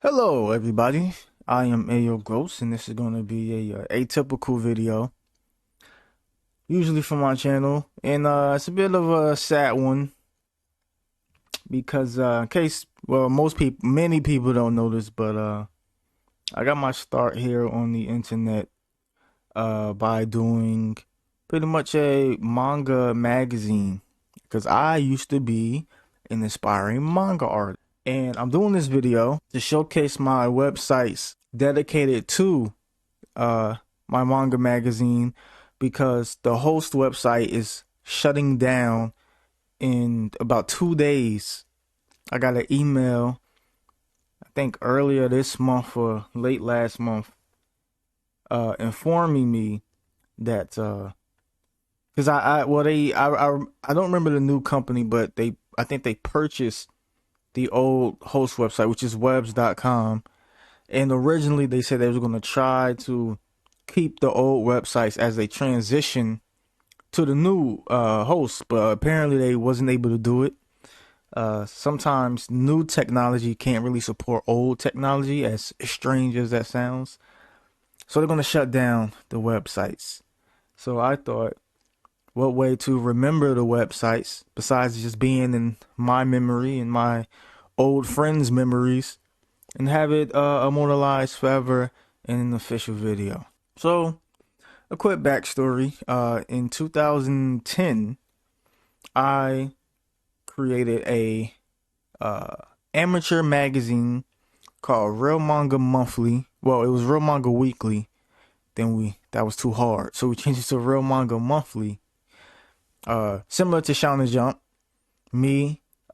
Hello, everybody. I am Ayo Ghost, and this is going to be a atypical video, usually from my channel, and it's a bit of a sad one because, in case, well, many people don't know this, but I got my start here on the internet by doing pretty much a manga magazine, because I used to be an aspiring manga artist. And I'm doing this video to showcase my websites dedicated to my manga magazine, because the host website is shutting down in about 2 days. I got an email, I think earlier this month or late last month, informing me that because I don't remember the new company, but I think they purchased the old host website, which is webs.com. And originally they said they were going to try to keep the old websites as they transition to the new host, but apparently they wasn't able to do it. Sometimes new technology can't really support old technology, as strange as that sounds. So they're going to shut down the websites. So I thought, what way to remember the websites besides just being in my memory and my old friends' memories, and have it immortalized forever in an official video. So, a quick backstory. In 2010, I created a amateur magazine called Real Manga Monthly. Well, it was Real Manga Weekly. Then that was too hard, so we changed it to Real Manga Monthly. Similar to Shonen Jump.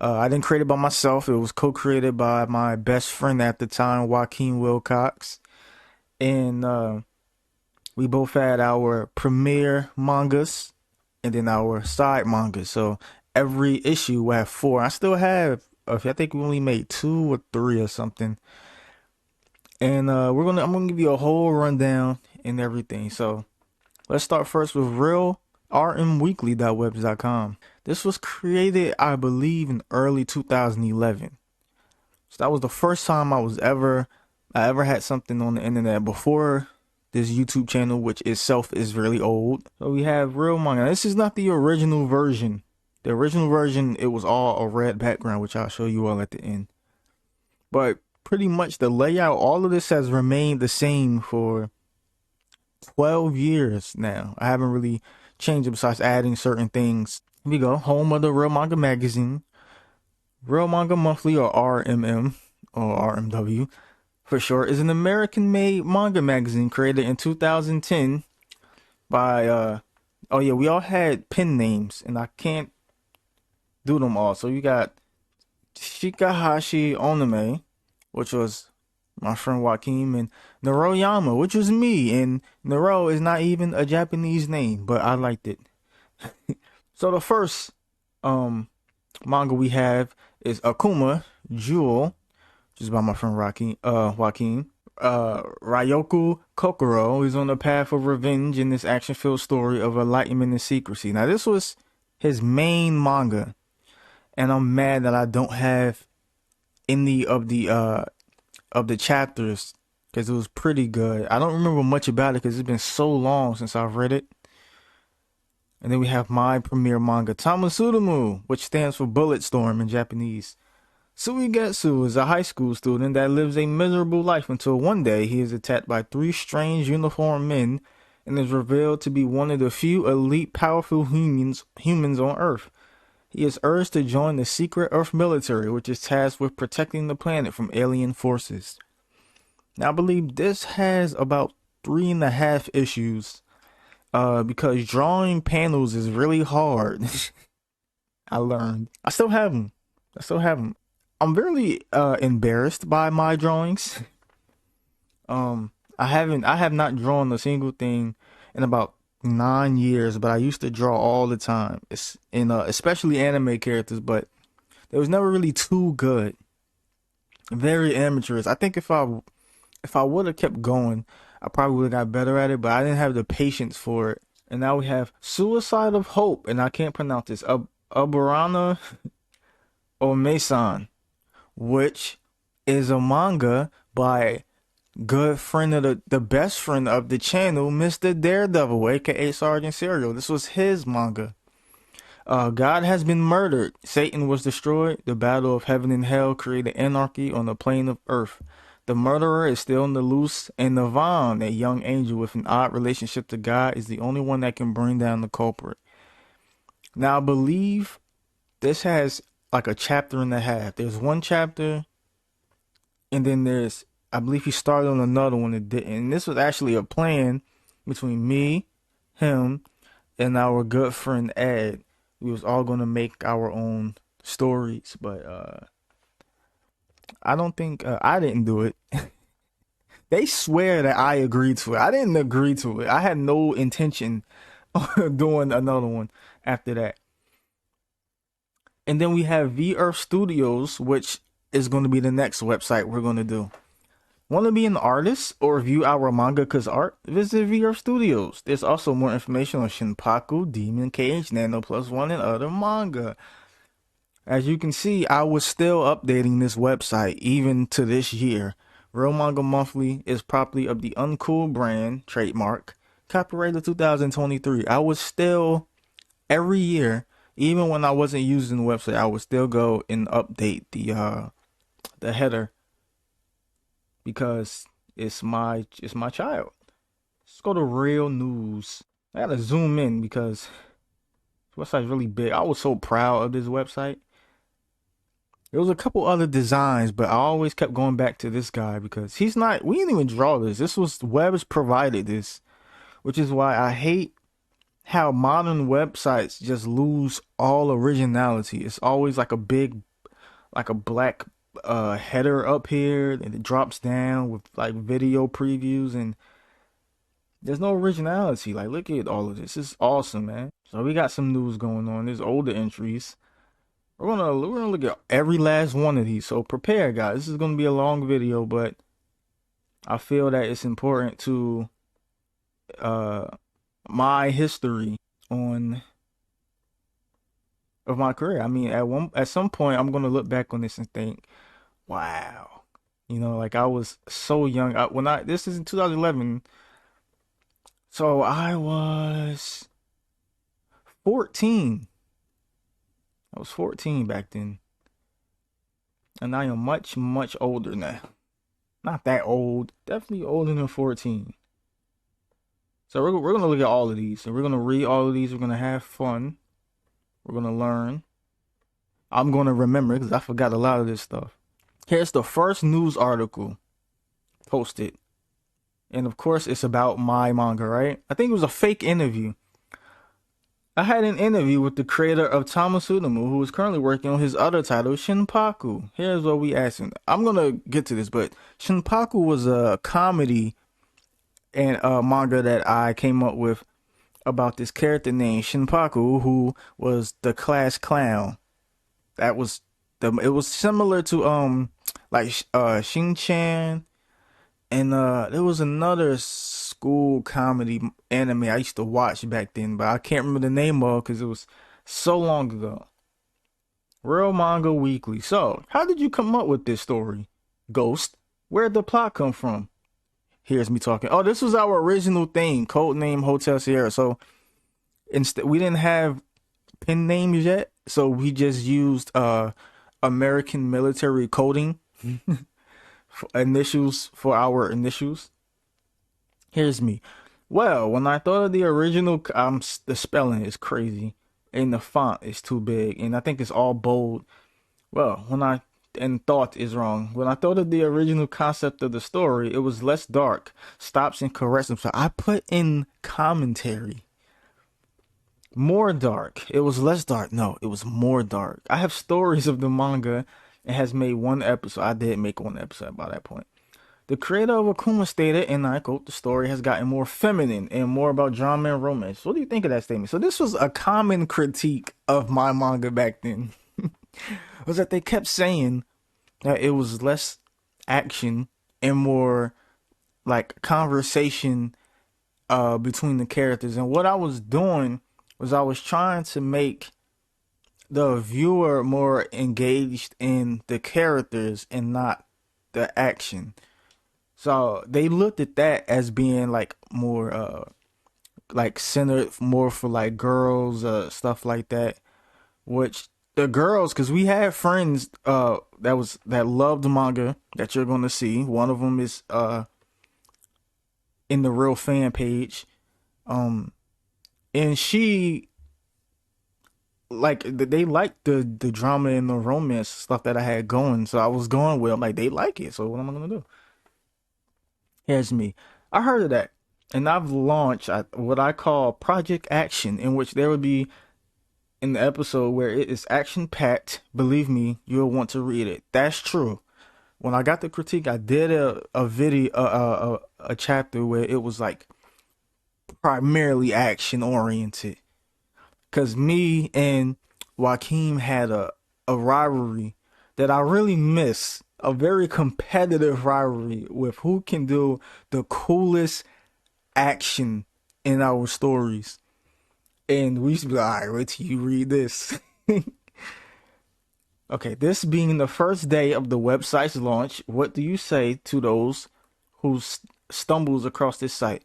I didn't create it by myself. It was co-created by my best friend at the time, Joaquin Wilcox. And we both had our premier mangas and then our side mangas. So every issue will have four. I still have, I think we only made 2 or 3 or something. And I'm gonna give you a whole rundown and everything. So let's start first with realrmweekly.webs.com. This was created, I believe, in early 2011. So that was the first time I ever had something on the internet before this YouTube channel, which itself is really old. So we have Real Manga. This is not the original version. The original version, it was all a red background, which I'll show you all at the end. But pretty much the layout, all of this has remained the same for 12 years now. I haven't really changed it besides adding certain things. Here we go. Home of the Real Manga Magazine. Real Manga Monthly, or RMM, or RMW for short, is an American-made manga magazine created in 2010 by, oh yeah, we all had pen names, and I can't do them all. So you got Shikahashi Onome, which was my friend Joaquin, and Naroyama, which was me. And Naro is not even a Japanese name, but I liked it. So the first manga we have is Akuma Jewel, which is by my friend Joaquin. Ryoku Kokoro is on the path of revenge in this action-filled story of enlightenment and secrecy. Now this was his main manga, and I'm mad that I don't have any of the chapters, because it was pretty good. I don't remember much about it because it's been so long since I've read it. And then we have my premiere manga, Tamatsurumu, which stands for Bullet Storm in Japanese. Suigetsu is a high school student that lives a miserable life until one day he is attacked by 3 strange uniformed men and is revealed to be one of the few elite powerful humans on Earth. He is urged to join the secret Earth military, which is tasked with protecting the planet from alien forces. Now, I believe this has about 3.5 issues, because drawing panels is really hard. I learned. I still have them. I'm really embarrassed by my drawings. I have not drawn a single thing in about 9 years, but I used to draw all the time. It's especially anime characters, but it was never really too good. Very amateurish. I think if I would have kept going, I probably would have got better at it, but I didn't have the patience for it. And now we have Suicide of Hope, and I can't pronounce this. Aburana Omesan, which is a manga by good friend of the best friend of the channel, Mr. Daredevil, aka Sergeant Serial. This was his manga. God has been murdered. Satan was destroyed. The battle of heaven and hell created anarchy on the plane of earth. The murderer is still on the loose, and Navon, a young angel with an odd relationship to God, is the only one that can bring down the culprit. Now, I believe this has like a chapter and a half. There's one chapter, and then I believe he started on another one that didn't. And this was actually a plan between me, him, and our good friend Ed. We was all gonna make our own stories, but I don't think I didn't do it. They swear that I agreed to it. I didn't agree to it. I had no intention of doing another one after that. And then we have V Earth Studios, which is going to be the next website we're going to do. Want to be an artist or view our mangaka's art? Visit V Earth Studios. There's also more information on Shinpaku, Demon Cage, Nano Plus One, and other manga. As you can see, I was still updating this website even to this year. Real Manga Monthly is property of the Uncool brand, trademark, copyrighted 2023. I was still, every year, even when I wasn't using the website, I would still go and update the header because it's my child. Let's go to real news. I gotta zoom in because this website's really big. I was so proud of this website. There was a couple other designs, but I always kept going back to this guy because we didn't even draw this. This was Webb's provided this, which is why I hate how modern websites just lose all originality. It's always like a black header up here, and it drops down with like video previews, and there's no originality. Like, look at all of this. It's awesome, man. So we got some news going on. There's older entries. We're gonna look at every last one of these. So prepare, guys. This is gonna be a long video, but I feel that it's important to my history of my career. I mean, at some point, I'm gonna look back on this and think, wow, like I was so young. This is in 2011, so I was 14. I was 14 back then. And I am much, much older now. Not that old. Definitely older than 14. So we're going to look at all of these. So we're going to read all of these. We're going to have fun. We're going to learn. I'm going to remember because I forgot a lot of this stuff. Here's the first news article posted. And of course, it's about my manga, right? I think it was a fake interview. I had an interview with the creator of Tamasudamu, who is currently working on his other title, Shinpaku. Here's what we asked him. I'm gonna get to this, but Shinpaku was a comedy and manga that I came up with about this character named Shinpaku, who was the class clown. It was similar to Shin-chan, and there was another school comedy anime I used to watch back then, but I can't remember the name of because it was so long ago. Real Manga Weekly. So, how did you come up with this story, Ghost? Where'd the plot come from? Here's me talking. Oh, this was our original thing, codename Hotel Sierra. So, instead, we didn't have pen names yet, so we just used American military coding initials for our initials. Here's me. Well, when I thought of the original, the spelling is crazy, and the font is too big, and I think it's all bold. Well, thought is wrong. When I thought of the original concept of the story, it was less dark, stops and corrects himself. I put in commentary. More dark. It was less dark. No, it was more dark. I have stories of the manga. It has made one episode. I did make one episode by that point. The creator of Akuma stated, and I quote, the story has gotten more feminine and more about drama and romance. What do you think of that statement? So this was a common critique of my manga back then. Was that they kept saying that it was less action and more like conversation between the characters. And what I was doing was I was trying to make the viewer more engaged in the characters and not the action. So they looked at that as being like more like centered more for like girls, stuff like that. Which the girls, because we had friends that loved manga that you're gonna see. One of them is in the real fan page. Um, and she like they liked the drama and the romance stuff that I had going. So I was going with. I'm like, they like it. So what am I gonna do? Here's me. I heard of that, and I've launched what I call Project Action, in which there would be in the episode where it is action packed. Believe me, you'll want to read it. That's true. When I got the critique, I did a video, a chapter where it was like primarily action oriented. Cause me and Joaquin had a rivalry that I really miss. A very competitive rivalry with who can do the coolest action in our stories. And we used to be like, all right, wait till you read this. Okay, this being the first day of the website's launch, what do you say to those who stumbles across this site?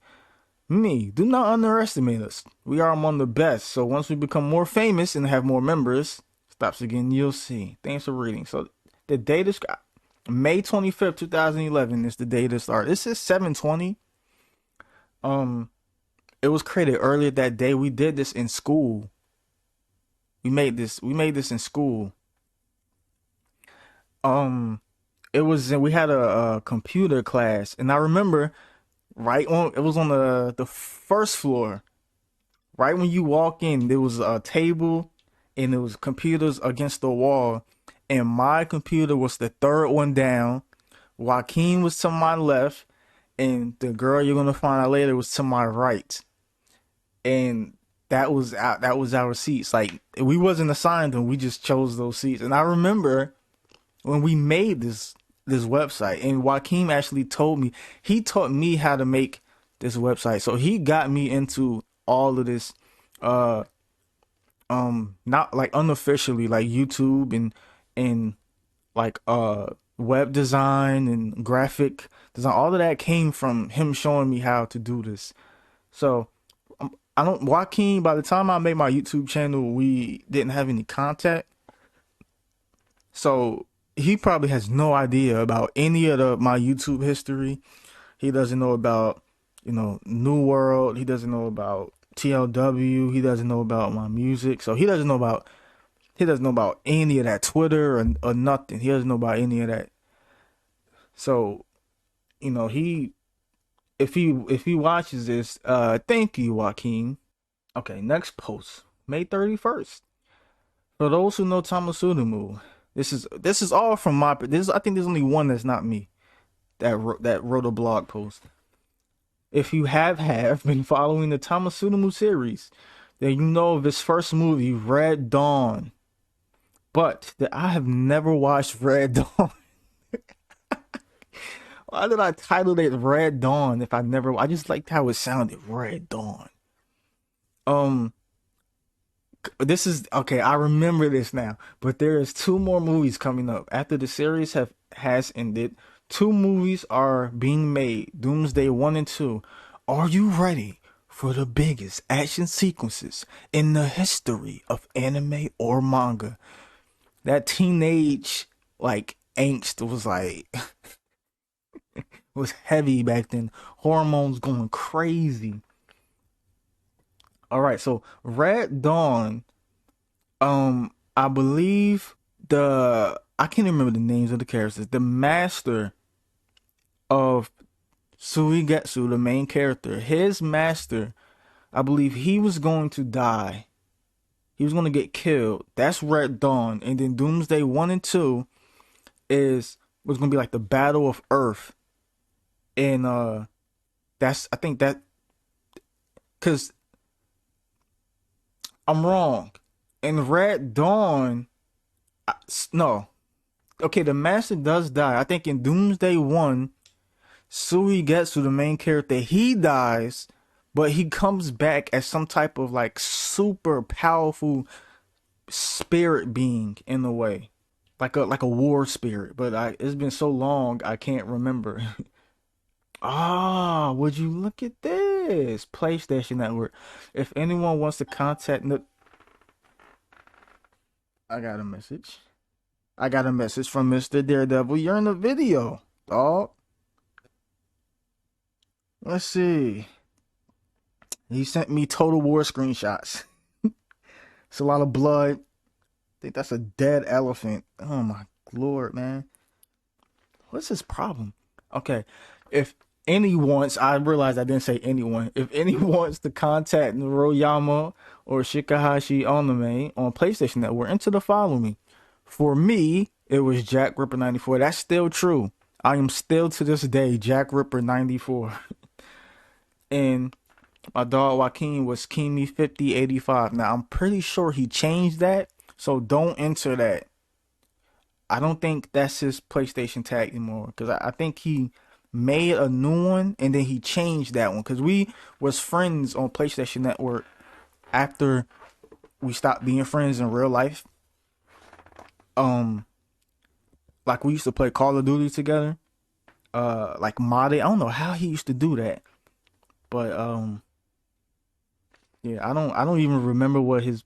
Me, do not underestimate us. We are among the best. So once we become more famous and have more members, stops again, you'll see. Thanks for reading. So the date is May 25th, 2011 is the date to start. This is 720. Um, it was created earlier that day. We did this in school. We made this in school. Um, we had a computer class, and I remember it was on the first floor. Right when you walk in, there was a table and there was computers against the wall. And my computer was the third one down. Joaquin was to my left, and the girl you're gonna find out later was to my right. And that was our seats. Like we wasn't assigned them, we just chose those seats. And I remember when we made this website, and Joaquin actually told me he taught me how to make this website. So he got me into all of this uh not like unofficially, like YouTube and like web design and graphic design. All of that came from him showing me how to do this. So I don't Joaquin, by the time I made my YouTube channel, we didn't have any contact. So he probably has no idea about any of my YouTube history. He doesn't know about, New World. He doesn't know about TLW. He doesn't know about my music. So he doesn't know about any of that Twitter or nothing. He doesn't know about any of that. So, he if he watches this, thank you, Joaquin. Okay, next post. May 31st. For those who know Tamasudamu, this is all from I think there's only one that's not me that wrote a blog post. If you have been following the Tamasudamu series, then you know of his first movie, Red Dawn. But that I have never watched Red Dawn. Why did I title it Red Dawn if I never? I just liked how it sounded, Red Dawn. Um, this is okay. I remember this now, but there is two more movies coming up after the series has ended. Two movies are being made: Doomsday 1 and 2. Are you ready for the biggest action sequences in the history of anime or manga? That teenage like angst was like was heavy back then. Hormones going crazy. All right, so Red Dawn. I believe I can't remember the names of the characters. The master of Suigetsu, the main character, his master, I believe he was going to die. He was going to get killed. That's Red Dawn. And then Doomsday 1 and 2 was going to be like the Battle of Earth. And I think that cuz I'm wrong. In Red Dawn, no. Okay, the master does die. I think in Doomsday 1, Suigetsu, the main character, he dies, but he comes back as some type of like super powerful spirit being in a way. Like a war spirit, but it's been so long I can't remember. Ah, would you look at this? PlayStation Network. If anyone wants to contact the I got a message. I got a message from Mr. Daredevil. You're in the video, dog. Let's see. He sent me Total War screenshots. It's a lot of blood. I think that's a dead elephant. Oh my lord, man. What's his problem? Okay. If any wants, I realized I didn't say anyone. If any wants to contact Noroyama or Shikahashi Oname on PlayStation Network, enter the follow me. For me, it was Jack Ripper 94. That's still true. I am still to this day Jack Ripper 94. And my dog Joaquin was Kimi 5085. Now I'm pretty sure he changed that, so don't enter that. I don't think that's his PlayStation tag anymore because I think he made a new one and then he changed that one because we was friends on PlayStation Network after we stopped being friends in real life. Um, like we used to play Call of Duty together. Like modded. I don't know how he used to do that, but yeah, I don't even remember what his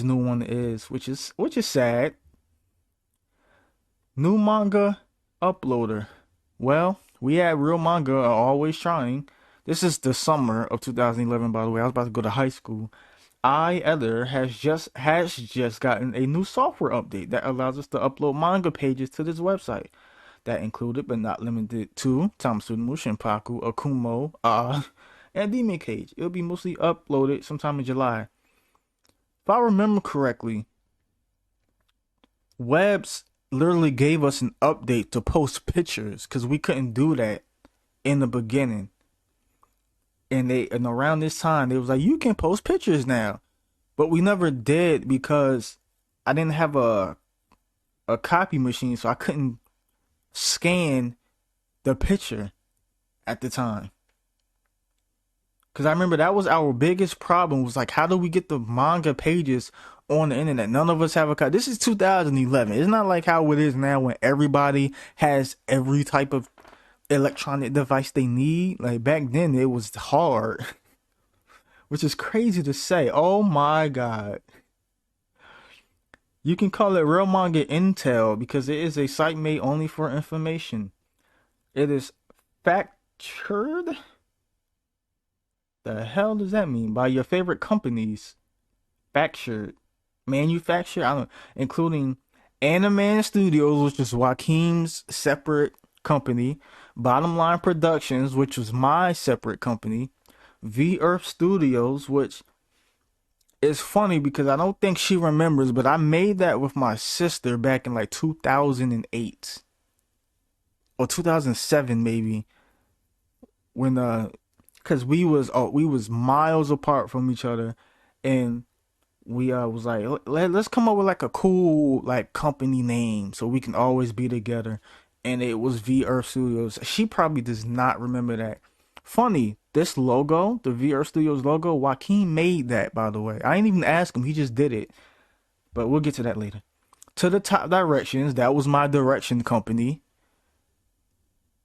new one is, which is sad. New manga uploader. Well, we at Real Manga are always trying. This is the summer of 2011, by the way. I was about to go to high school. Editor has just gotten a new software update that allows us to upload manga pages to this website. That included but not limited to Tamsuno, Shinpaku, Akumo, and Demon Cage. It'll be mostly uploaded sometime in July. If I remember correctly, Webs literally gave us an update to post pictures because we couldn't do that in the beginning. And around this time they was like, you can post pictures now. But we never did because I didn't have a copy machine, so I couldn't scan the picture at the time. Cause I remember that was our biggest problem was like, how do we get the manga pages on the internet? None of us have a copy. This is 2011. It's not like how it is now when everybody has every type of electronic device they need. Like back then it was hard, which is crazy to say. Oh my God. You can call it Real Manga Intel because it is a site made only for information. It is factured. The hell does that mean? By your favorite companies. Factured. Manufactured? I don't including Animan Studios, which is Joaquin's separate company. Bottom Line Productions, which was my separate company. V Earth Studios, which is funny because I don't think she remembers, but I made that with my sister back in like 2008 or 2007 maybe when because we was miles apart from each other, and we was like, let's come up with like a cool like company name so we can always be together, and it was V Earth Studios. She probably does not remember that. Funny, this logo, the V Earth Studios logo, Joaquin made that, by the way. I didn't even ask him, he just did it. But we'll get to that later. To the Top Directions, that was my direction company.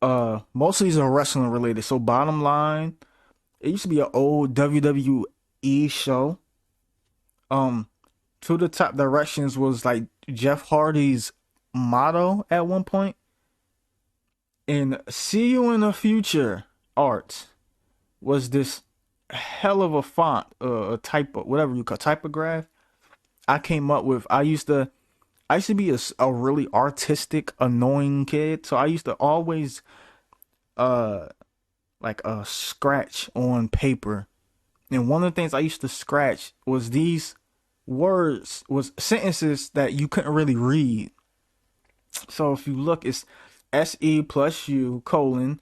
Mostly is wrestling related. So bottom line, it used to be an old WWE show. To the Top Directions was like Jeff Hardy's motto at one point. And see you in the future art was this hell of a font, a type, whatever you call typograph. I came up with. I used to be a really artistic, annoying kid. So I used to always uh like scratch on paper. And one of the things I used to scratch was these words, was sentences that you couldn't really read. So if you look, it's SE plus U colon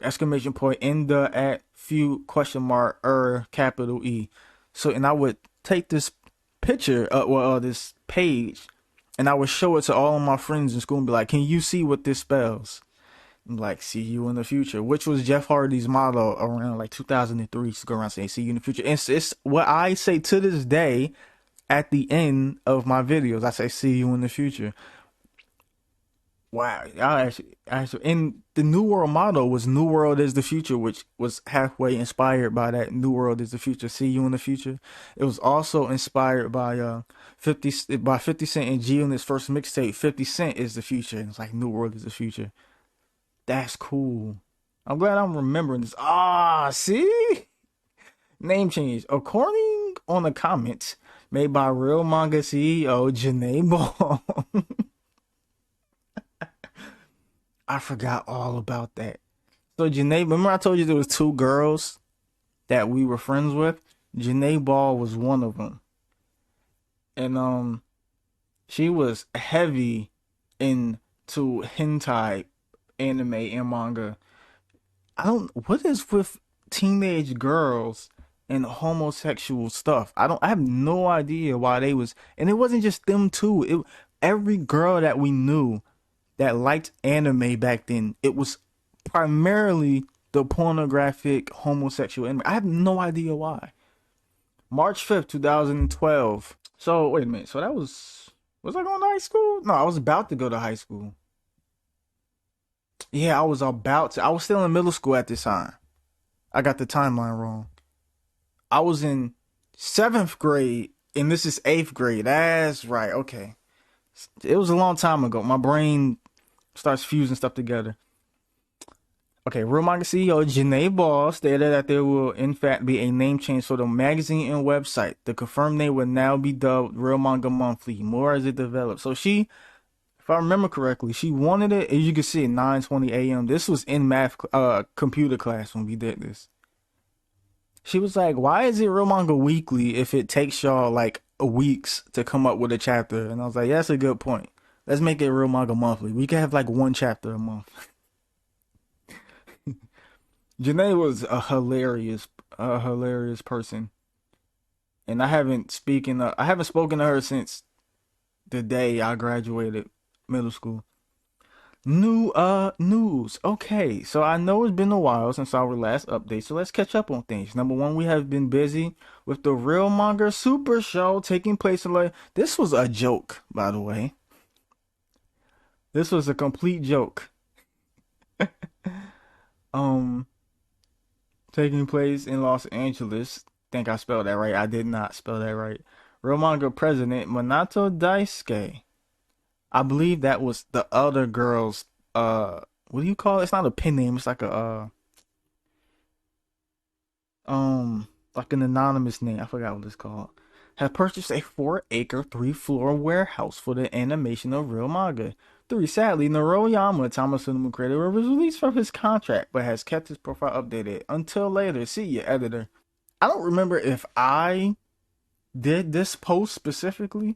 exclamation point in the at few question mark capital E. So and I would take this picture this page, and I would show it to all of my friends in school and be like, can you see what this spells? I'm like, see you in the future, which was Jeff Hardy's motto around like 2003. He's go around saying, see you in the future. And it's what I say to this day at the end of my videos. I say, see you in the future. Wow, actually, and the New World motto was "New World is the future," which was halfway inspired by that "New World is the future." See you in the future. It was also inspired by 50 Cent and G on his first mixtape. 50 Cent is the future, and it's like New World is the future. That's cool. I'm glad I'm remembering this. Ah, see, name change. According on the comments made by Real Manga CEO Janae Ball. I forgot all about that. So Janae, remember I told you there was two girls that we were friends with? Janae Ball was one of them. And she was heavy into hentai anime and manga. I don't what is with teenage girls and homosexual stuff. I have no idea why they was, and it wasn't just them two. It every girl that we knew that liked anime back then, it was primarily the pornographic homosexual anime. I have no idea why. March 5th, 2012. So, wait a minute. So that was I going to high school? No, I was about to go to high school. Yeah, I was about to. I was still in middle school at this time. I got the timeline wrong. I was in 7th grade, and this is 8th grade. That's right. Okay. It was a long time ago. My brain starts fusing stuff together. Okay, Real Manga CEO Janae Ball stated that there will in fact be a name change for the magazine and website. The confirmed name will now be dubbed Real Manga Monthly. More as it develops. So she, if I remember correctly, she wanted it, as you can see, at 9:20 a.m. This was in math, computer class when we did this. She was like, "Why is it Real Manga Weekly if it takes y'all like weeks to come up with a chapter?" And I was like, yeah, "That's a good point. Let's make it Real Manga Monthly. We can have like one chapter a month." Janae was a hilarious person, and I haven't spoken to her since the day I graduated middle school. New news. Okay, so I know it's been a while since our last update, so let's catch up on things. Number one, we have been busy with the Real Manga Super Show taking place in like this was a joke, by the way. This was a complete joke. Um, taking place in Los Angeles. Think I spelled that right. I did not spell that right. Real Manga president Minato Daisuke. I believe that was the other girl's what do you call it? It's not a pen name, it's like a like an anonymous name. I forgot what it's called. Have purchased a 4-acre, 3-floor warehouse for the animation of Real Manga. 3. Sadly, Naroyama, Thomas creator, was released from his contract, but has kept his profile updated. Until later, see ya, editor. I don't remember if I did this post specifically,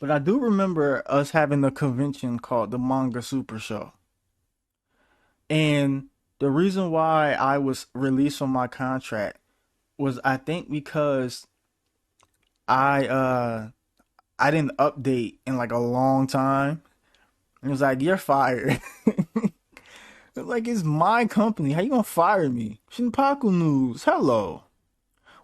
but I do remember us having a convention called the Manga Super Show. And the reason why I was released from my contract was I think because I uh I didn't update in like a long time. It was like, you're fired. Like, it's my company. How you gonna fire me? Shinpaku news. Hello.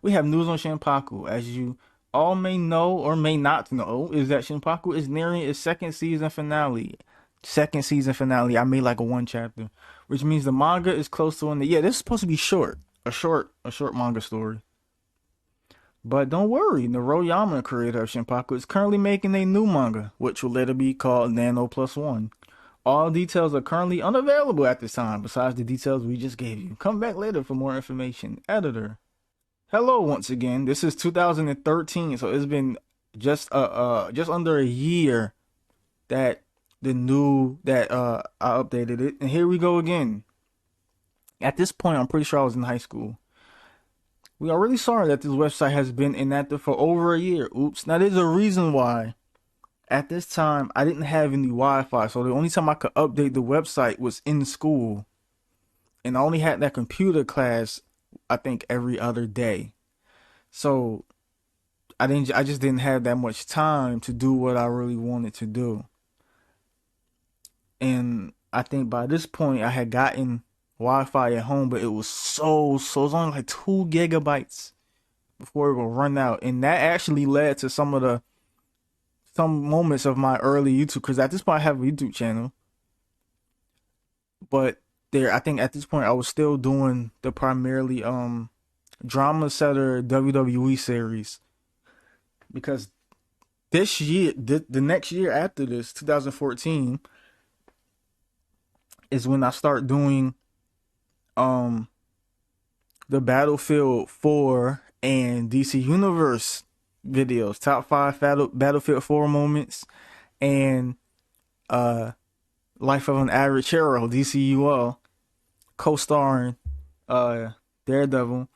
We have news on Shinpaku. As you all may know or may not know, is that Shinpaku is nearing its second season finale. Second season finale. I made like a one chapter, which means the manga is close to end. Yeah, this is supposed to be short. A short manga story. But don't worry, Naroyama, creator of Shinpaku, is currently making a new manga, which will later be called Nano Plus One. All details are currently unavailable at this time, besides the details we just gave you. Come back later for more information. Editor. Hello once again. This is 2013, so it's been just under a year that I updated it. And here we go again. At this point, I'm pretty sure I was in high school. We are really sorry that this website has been inactive for over a year. Oops. Now there's a reason why. At this time, I didn't have any Wi-Fi, so the only time I could update the website was in school. And I only had that computer class, I think, every other day. So I just didn't have that much time to do what I really wanted to do. And I think by this point I had gotten Wi-Fi at home, but it was so it was only like 2 gigabytes before it would run out. And that actually led to some of some moments of my early YouTube, because at this point I have a YouTube channel, but there I think at this point I was still doing the primarily drama setter WWE series, because this year the next year after this, 2014, is when I start doing um the Battlefield 4 and DC Universe videos, top 5 Battlefield 4 moments, and uh Life of an Average Hero, DCUL, co-starring uh Daredevil,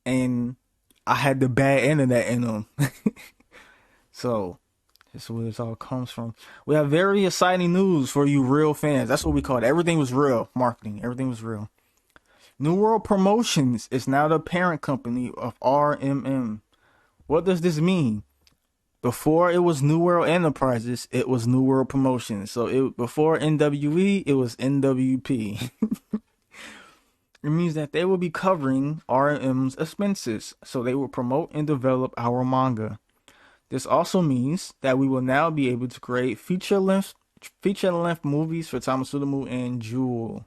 and I had the bad internet in them. So that's where this all comes from. We have very exciting news for you real fans. That's what we call it. Everything was real marketing. Everything was real. New World Promotions is now the parent company of RMM. What does this mean? Before it was New World Enterprises, it was New World Promotions. So before NWE, it was NWP. It means that they will be covering RM's expenses, so they will promote and develop our manga. This also means that we will now be able to create feature-length movies for Tamasudamu and Jewel.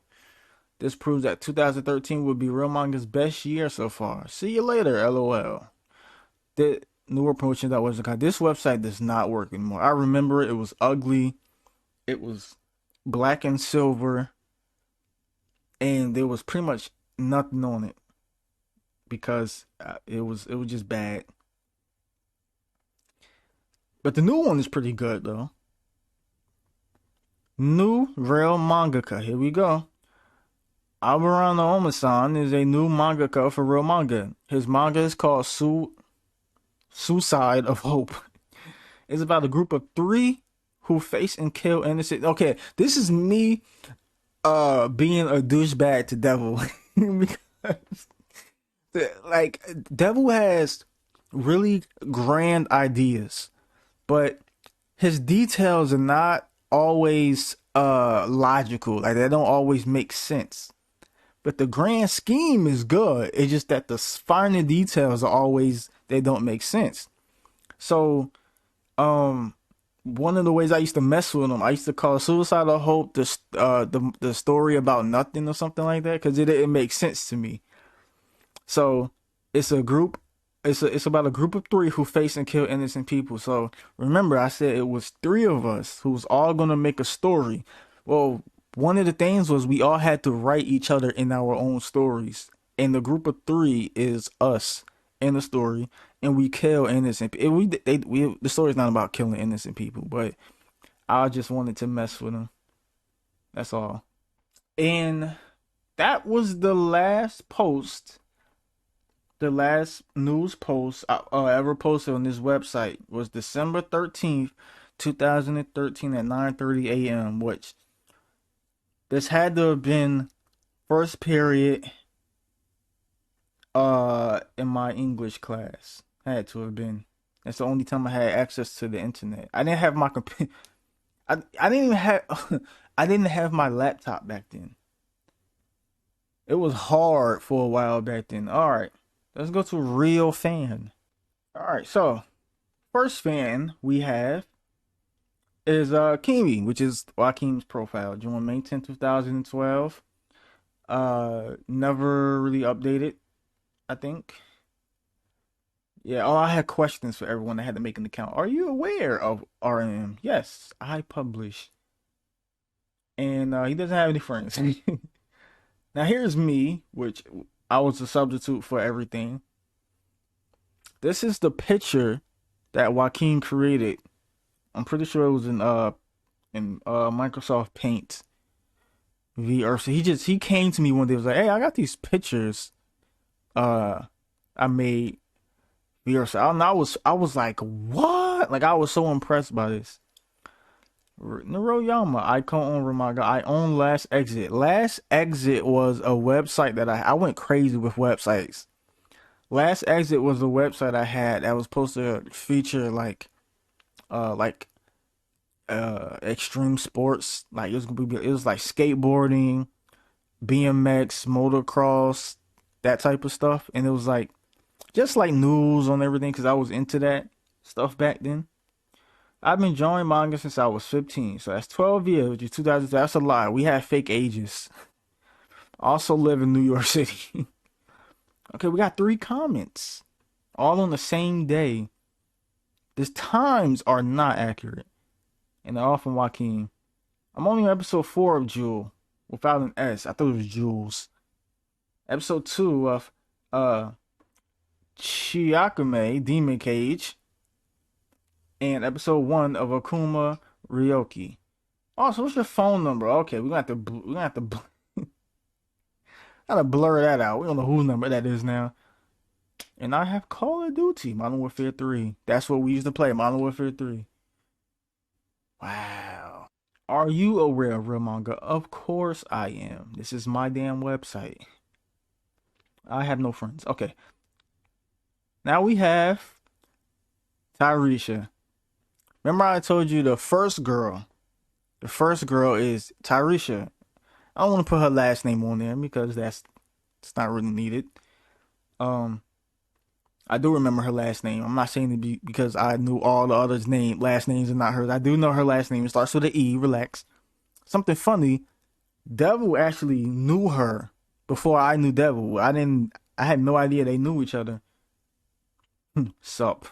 This proves that 2013 will be Real Manga's best year so far. See you later, LOL. The New World Promotion that was this website does not work anymore. I remember it was ugly. It was black and silver, and there was pretty much nothing on it because it was just bad. But the new one is pretty good though. New Real Mangaka. Here we go. Alberano Omasan is a new mangaka for Real Manga. His manga is called Suicide of Hope. It's about a group of 3 who face and kill innocent. Okay, this is me being a douchebag to Devil. Because like Devil has really grand ideas, but his details are not always logical. Like they don't always make sense. But the grand scheme is good. It's just that the finer details are always, they don't make sense. So one of the ways I used to mess with them, I used to call Suicidal Hope the story about nothing or something like that, because it didn't make sense to me. So it's a group, it's about a group of 3 who face and kill innocent people. So remember, I said it was 3 of us who was all gonna make a story. Well, one of the things was we all had to write each other in our own stories, and the group of 3 is us in the story, and we kill innocent people. The story's not about killing innocent people, but I just wanted to mess with them. That's all. And that was the last post. The last news post I ever posted on this website was December 13th, 2013 at 9:30 a.m., which this had to have been first period in my English class. Had to have been. That's the only time I had access to the internet. I didn't have my computer. I didn't even have I didn't have my laptop back then. It was hard for a while back then. All right. Let's go to real fan. All right. So, first fan we have is Kimi, which is Joaquin's profile. Joined May 10th, 2012. Never really updated, I think. Yeah, oh, I had questions for everyone that had to make an account. Are you aware of RM? Yes, I publish. And he doesn't have any friends. Now here's me, which I was a substitute for everything. This is the picture that Joaquin created. I'm pretty sure it was in Microsoft Paint VR. So he came to me one day, was like, "Hey, I got these pictures I made VR." So I was like, "What?" Like I was so impressed by this. Naroyama, Icon on Ramaga. I own Last Exit. Last Exit was a website that I went crazy with websites. Last Exit was a website I had that was supposed to feature extreme sports. Like it was like skateboarding, BMX, motocross, that type of stuff. And it was like just like news on everything because I was into that stuff back then. I've been drawing manga since I was 15, so that's 12 years, which is 2000. That's a lie. We have fake ages. Also live in New York City. Okay, we got 3 comments, all on the same day. These times are not accurate, and they're all from Joaquin. I'm only on episode 4 of Jewel, without an S. I thought it was Jules. Episode 2 of Chiakume Demon Cage, and episode 1 of Akuma Ryoki. Also, what's your phone number? Okay, gotta blur that out. We don't know whose number that is now. And I have Call of Duty, Modern Warfare 3. That's what we used to play, Modern Warfare 3. Wow. Are you aware of real manga? Of course I am. This is my damn website. I have no friends. Okay. Now we have Tyresha. Remember I told you the first girl. The first girl is Tyresha. I don't want to put her last name on there because it's not really needed. I do remember her last name. I'm not saying it because I knew all the others' last names are not hers. I do know her last name. It starts with an E. Relax. Something funny. Devil actually knew her before I knew Devil. I had no idea they knew each other. Sup.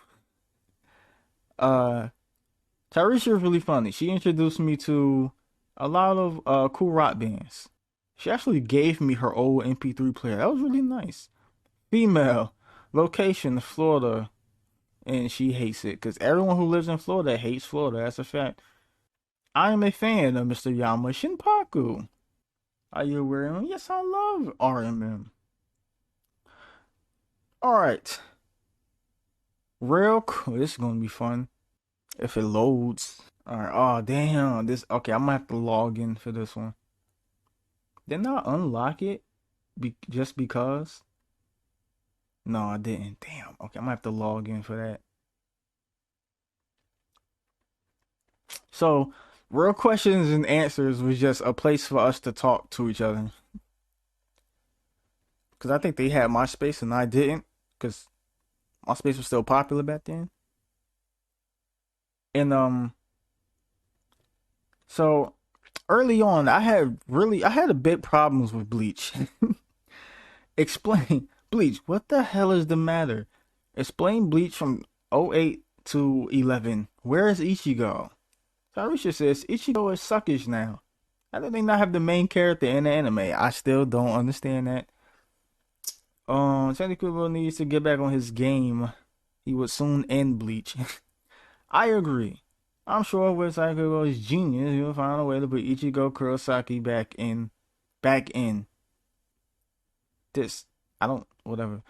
Tyresha is really funny. She introduced me to a lot of cool rock bands. She actually gave me her old MP3 player. That was really nice. Female. Location, Florida. And she hates it because everyone who lives in Florida hates Florida. That's a fact. I am a fan of Mr. Yama Shinpaku. Are you aware of him? Yes, I love RMM. Alright. Real cool. This is gonna be fun. If it loads. Alright. Oh damn. Okay, I'm gonna have to log in for this one. Didn't I unlock it? Just because? No, I didn't. Damn. Okay, I'm gonna have to log in for that. So, real questions and answers was just a place for us to talk to each other. Because I think they had MySpace and I didn't. Because MySpace was still popular back then. And, so early on, I had a big problems with Bleach. Explain. Bleach, what the hell is the matter? Explain Bleach from 08 to 11. Where is Ichigo? Tarisha says Ichigo is suckish now. How do they not have the main character in the anime? I still don't understand that. Sandy needs to get back on his game. He would soon end Bleach. I agree. I'm sure with Saikugo's genius, he'll find a way to put Ichigo Kurosaki back in. This, I don't, whatever.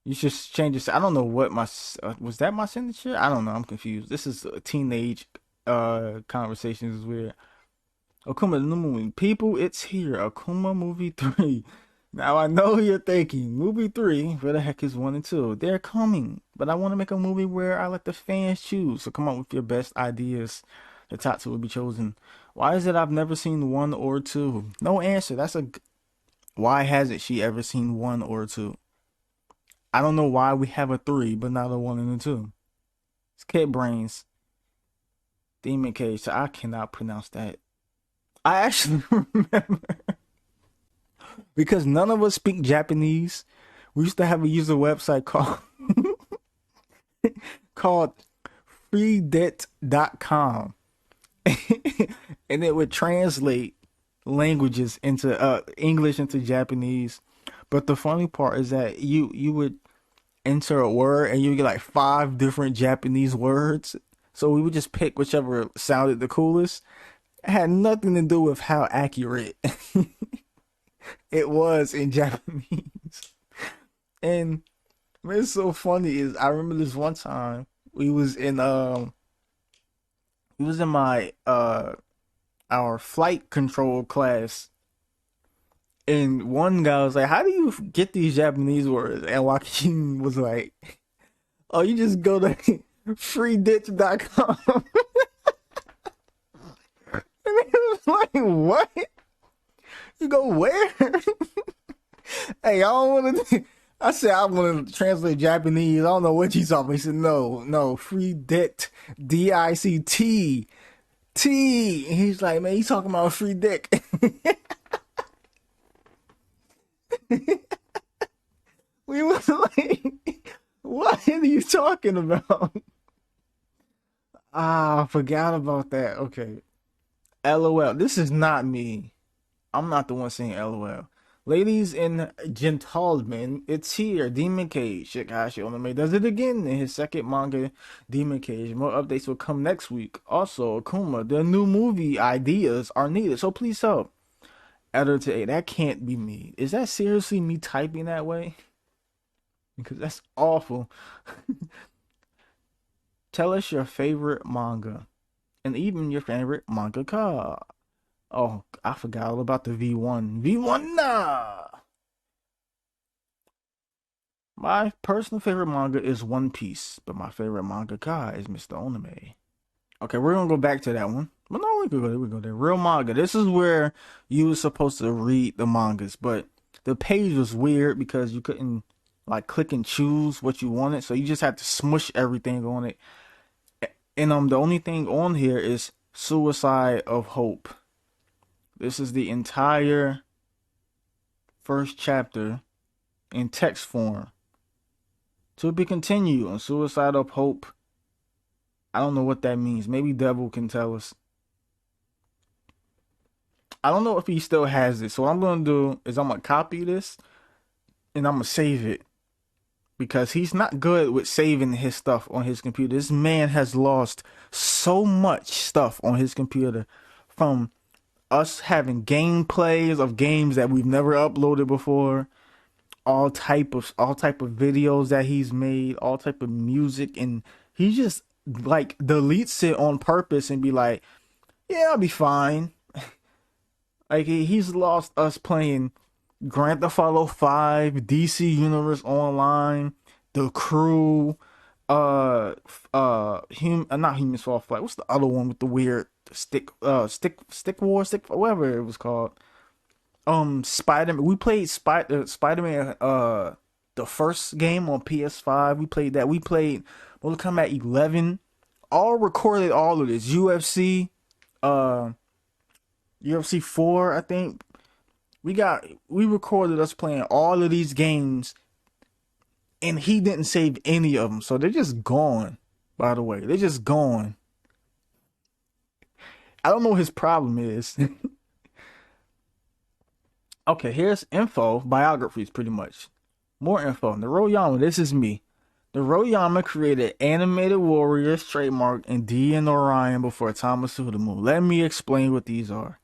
You should change this. I don't know what was that my signature? I don't know. I'm confused. This is a teenage conversations is weird. Akuma the new movie. People, it's here. Akuma movie 3. Now I know you're thinking, movie 3, where the heck is 1 and 2? They're coming. But I want to make a movie where I let the fans choose. So come up with your best ideas. The top 2 will be chosen. Why is it I've never seen 1 or 2? No answer. Why hasn't she ever seen 1 or 2? I don't know why we have a 3, but not a 1 and a 2. It's Kid Brains. Demon Cage. So I cannot pronounce that. I actually remember. Because none of us speak Japanese, we used to have a user website called freedet.com. And it would translate languages into English into Japanese. But the funny part is that you would enter a word and you would get like 5 different Japanese words. So we would just pick whichever sounded the coolest. It had nothing to do with how accurate it was in Japanese. And what's so funny is I remember this one time we was in my our flight control class, and one guy was like, "How do you get these Japanese words?" And Joaquin was like, "Oh, you just go to freeditch.com." And he was like, "What? You go where?" Hey, I said I want to translate Japanese. I don't know what you talking about. He said no, no, free dict, DICT, T. And he's like, man, he's talking about free dick. We was like, what are you talking about? Ah, I forgot about that. Okay. LOL. This is not me. I'm not the one saying LOL. Ladies and gentlemen, it's here. Demon Cage. Shikashi Onome does it again in his second manga, Demon Cage. More updates will come next week. Also, Akuma, the new movie ideas are needed, so please help. Editor to A. That can't be me. Is that seriously me typing that way? Because that's awful. Tell us your favorite manga. And even your favorite mangaka. Oh, I forgot all about the V1. V1 nah! My personal favorite manga is One Piece, but my favorite mangaka is Mr. Onome. Okay, we're gonna go back to that one. But no, we go there. Real manga. This is where you were supposed to read the mangas, but the page was weird because you couldn't like click and choose what you wanted, so you just had to smush everything on it. And the only thing on here is Suicide of Hope. This is the entire first chapter in text form. To be continued on Suicide of Hope. I don't know what that means. Maybe Devil can tell us. I don't know if he still has it. So what I'm going to do is I'm going to copy this and I'm going to save it. Because he's not good with saving his stuff on his computer. This man has lost so much stuff on his computer from us having gameplays of games that we've never uploaded before, all type of videos that he's made, all type of music, and he just like deletes it on purpose and be like, yeah, I'll be fine. Like he's lost us playing Grand Theft Auto 5, DC Universe Online, The Crew, not Human Fall Flight. What's the other one with the weird stick war, whatever it was called. Spider-Man. We played Spider-Man, the first game on PS5. We played that. We played Mortal Kombat 11. All recorded all of this. UFC 4, I think. We recorded us playing all of these games, and he didn't save any of them. So they're just gone, by the way. They're just gone. I don't know what his problem is. Okay, here's info, biographies pretty much. More info. Naroyama, this is me. Naroyama created Animated Warriors trademark and D and Orion before Thomas Sudamu. Let me explain what these are.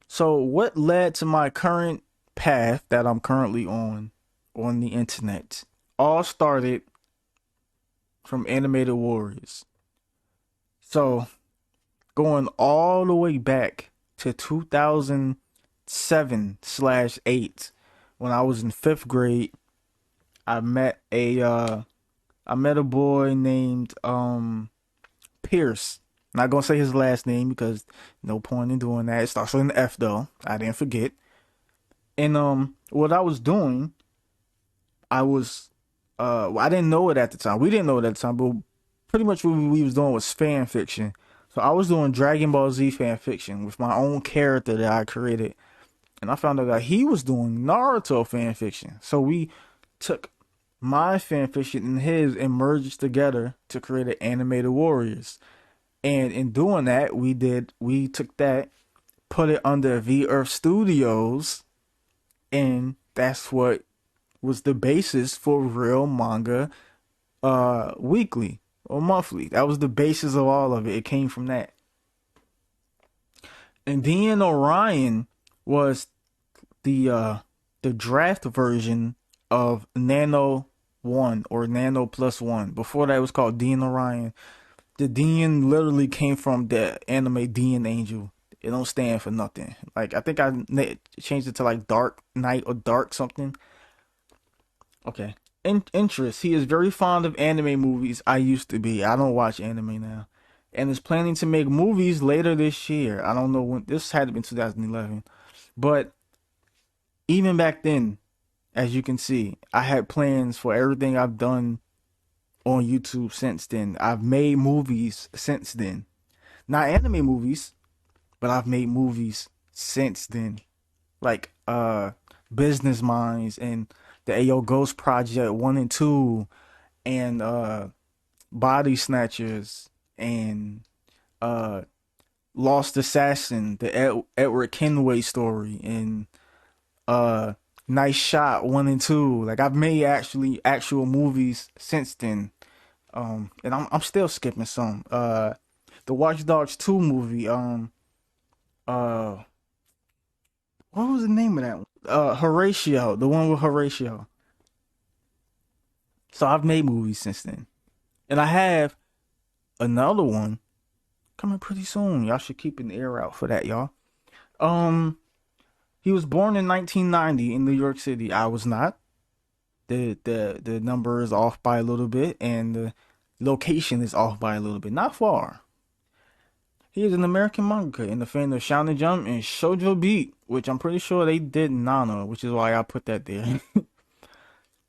So what led to my current path that I'm currently on the internet all started from Animated Warriors. So going all the way back to 2007/8 when I was in 5th grade, I met a boy named Pierce. Not gonna say his last name because no point in doing that. It starts with an F though. I didn't forget. And what I was doing, I was I didn't know it at the time. We didn't know it at the time, but pretty much what we was doing was fan fiction. So I was doing Dragon Ball Z fan fiction with my own character that I created. And I found out that he was doing Naruto fan fiction. So we took my fan fiction and his and merged together to create an Animated Warriors. And in doing that, we took that, put it under V Earth Studios, and that's what was the basis for Real Manga Weekly or Monthly. That was the basis of all of it. It came from that. And then Orion was the draft version of Nano 1 or Nano Plus 1. Before that, it was called Dean Orion. The Dean literally came from the anime Dean Angel. It don't stand for nothing. Like, I think I changed it to like Dark Knight or Dark something. Okay. Interest. He is very fond of anime movies. I used to be. I don't watch anime now. And is planning to make movies later this year. I don't know when. This had to be 2011. But even back then, as you can see, I had plans for everything I've done on YouTube since then. I've made movies since then. Not anime movies, but I've made movies since then. Like Business Minds and the Ayo Ghost Project 1 and 2 and Body Snatchers and uh Lost Assassin, the Edward Kenway story, and uh Nice Shot 1 and 2. Like I've made actual movies since then. And I'm still skipping some. The Watch Dogs 2 movie, uh what was the name of that one? Horatio, the one with Horatio. So I've made movies since then. And I have another one coming pretty soon. Y'all should keep an ear out for that, y'all. Um he was born in 1990 in New York City. I was not. The number is off by a little bit and the location is off by a little bit. Not far. He is an American manga in the fan of Shonen Jump and Shoujo Beat, which I'm pretty sure they did Nana, which is why I put that there.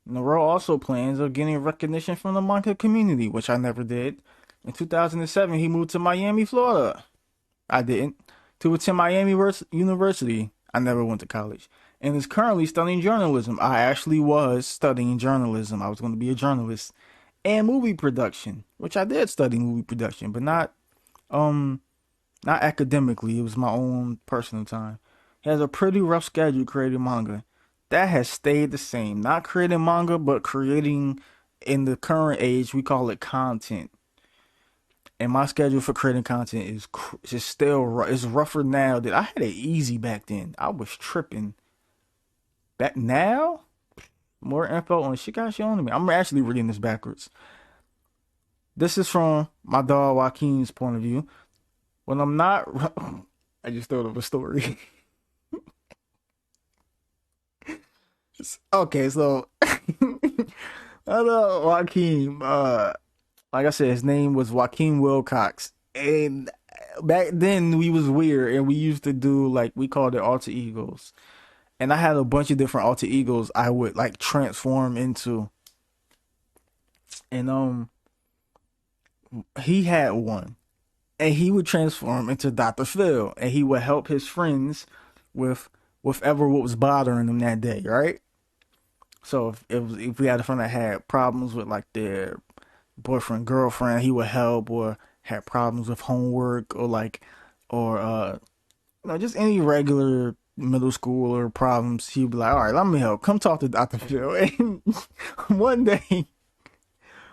Nero also plans of getting recognition from the manga community, which I never did. In 2007, he moved to Miami, Florida. I didn't. To attend Miami University. I never went to college. And is currently studying journalism. I actually was studying journalism. I was going to be a journalist. And movie production, which I did study movie production, but um not academically. It was my own personal time. He has a pretty rough schedule creating manga. That has stayed the same. Not creating manga, but creating in the current age, we call it content. And my schedule for creating content is just still it's rougher now. That I had it easy back then. I was tripping. Back now, more info on Shikashi on me. I'm actually reading this backwards. This is from my dog Joaquin's point of view. When I'm not, I just thought of a story. Okay, so I know Joaquin. Like I said, his name was Joaquin Wilcox, and back then we was weird, and we used to do like we called it alter egos, and I had a bunch of different alter egos I would like transform into, and he had one, and he would transform into Dr. Phil, and he would help his friends with whatever what was bothering them that day, right? So if we had a friend that had problems with like their boyfriend, girlfriend, he would help, or had problems with homework, or like, or just any regular middle schooler problems, he'd be like, all right, let me help. Come talk to Dr. Phil. And one day,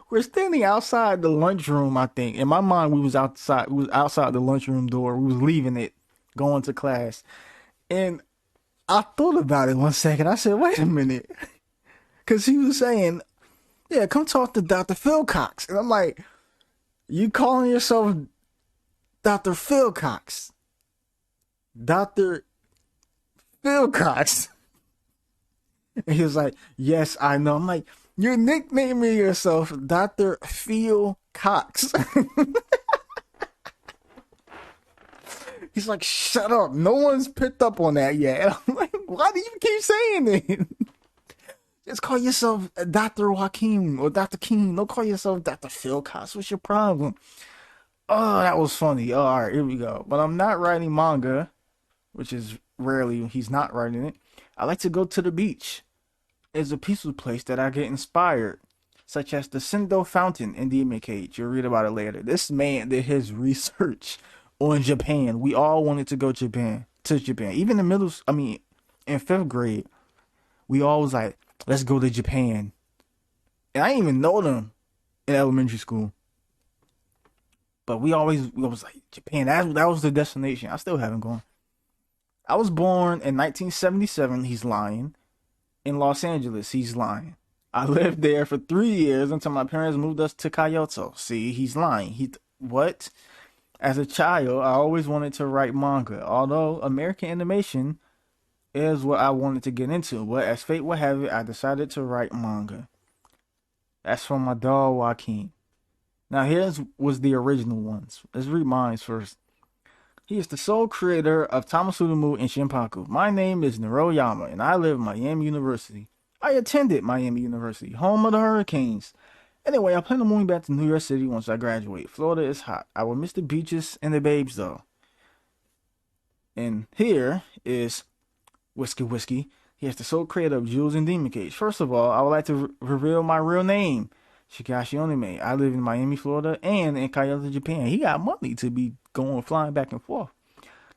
we're standing outside the lunchroom, I think. In my mind, we was outside the lunchroom door. We was leaving it, going to class. And I thought about it 1 second. I said, wait a minute. Because he was saying, yeah, come talk to Dr. Phil Cox. And I'm like, you calling yourself Dr. Phil Cox? Dr. Phil Cox? And he was like, yes, I know. I'm like, you're nicknaming yourself Dr. Phil Cox. He's like, shut up. No one's picked up on that yet. And I'm like, why do you keep saying it? Just call yourself Dr. Joaquin or Dr. King. Don't call yourself Dr. Phil Cox. What's your problem? Oh, that was funny. Oh, all right, here we go. But I'm not writing manga, which is rarely he's not writing it. I like to go to the beach. It's a peaceful place that I get inspired, such as the Sendo Fountain in the Image Cage. You'll read about it later. This man did his research on Japan. We all wanted to go to Japan. Even in in fifth grade, we all was like, let's go to Japan. And I didn't even know them in elementary school. But we was like, Japan, that was the destination. I still haven't gone. I was born in 1977, he's lying. In Los Angeles, he's lying. I lived there for 3 years until my parents moved us to Kyoto. See, he's lying. What? As a child, I always wanted to write manga, although American animation is what I wanted to get into. But as fate would have it, I decided to write manga. That's from my dog Joaquin. Now here's was the original ones. Let's read mine first. He is the sole creator of Tamasurumu and Shinpaku. My name is Nero Yama, and I live at Miami University. I attended Miami University, home of the Hurricanes. Anyway, I plan on moving back to New York City once I graduate. Florida is hot. I will miss the beaches and the babes though. And here is Whiskey. He has the sole creator of Jules and Demon Cage. First of all, I would like to reveal my real name, Shikashi Onime. I live in Miami, Florida, and in Kyoto, Japan. He got money to be going flying back and forth.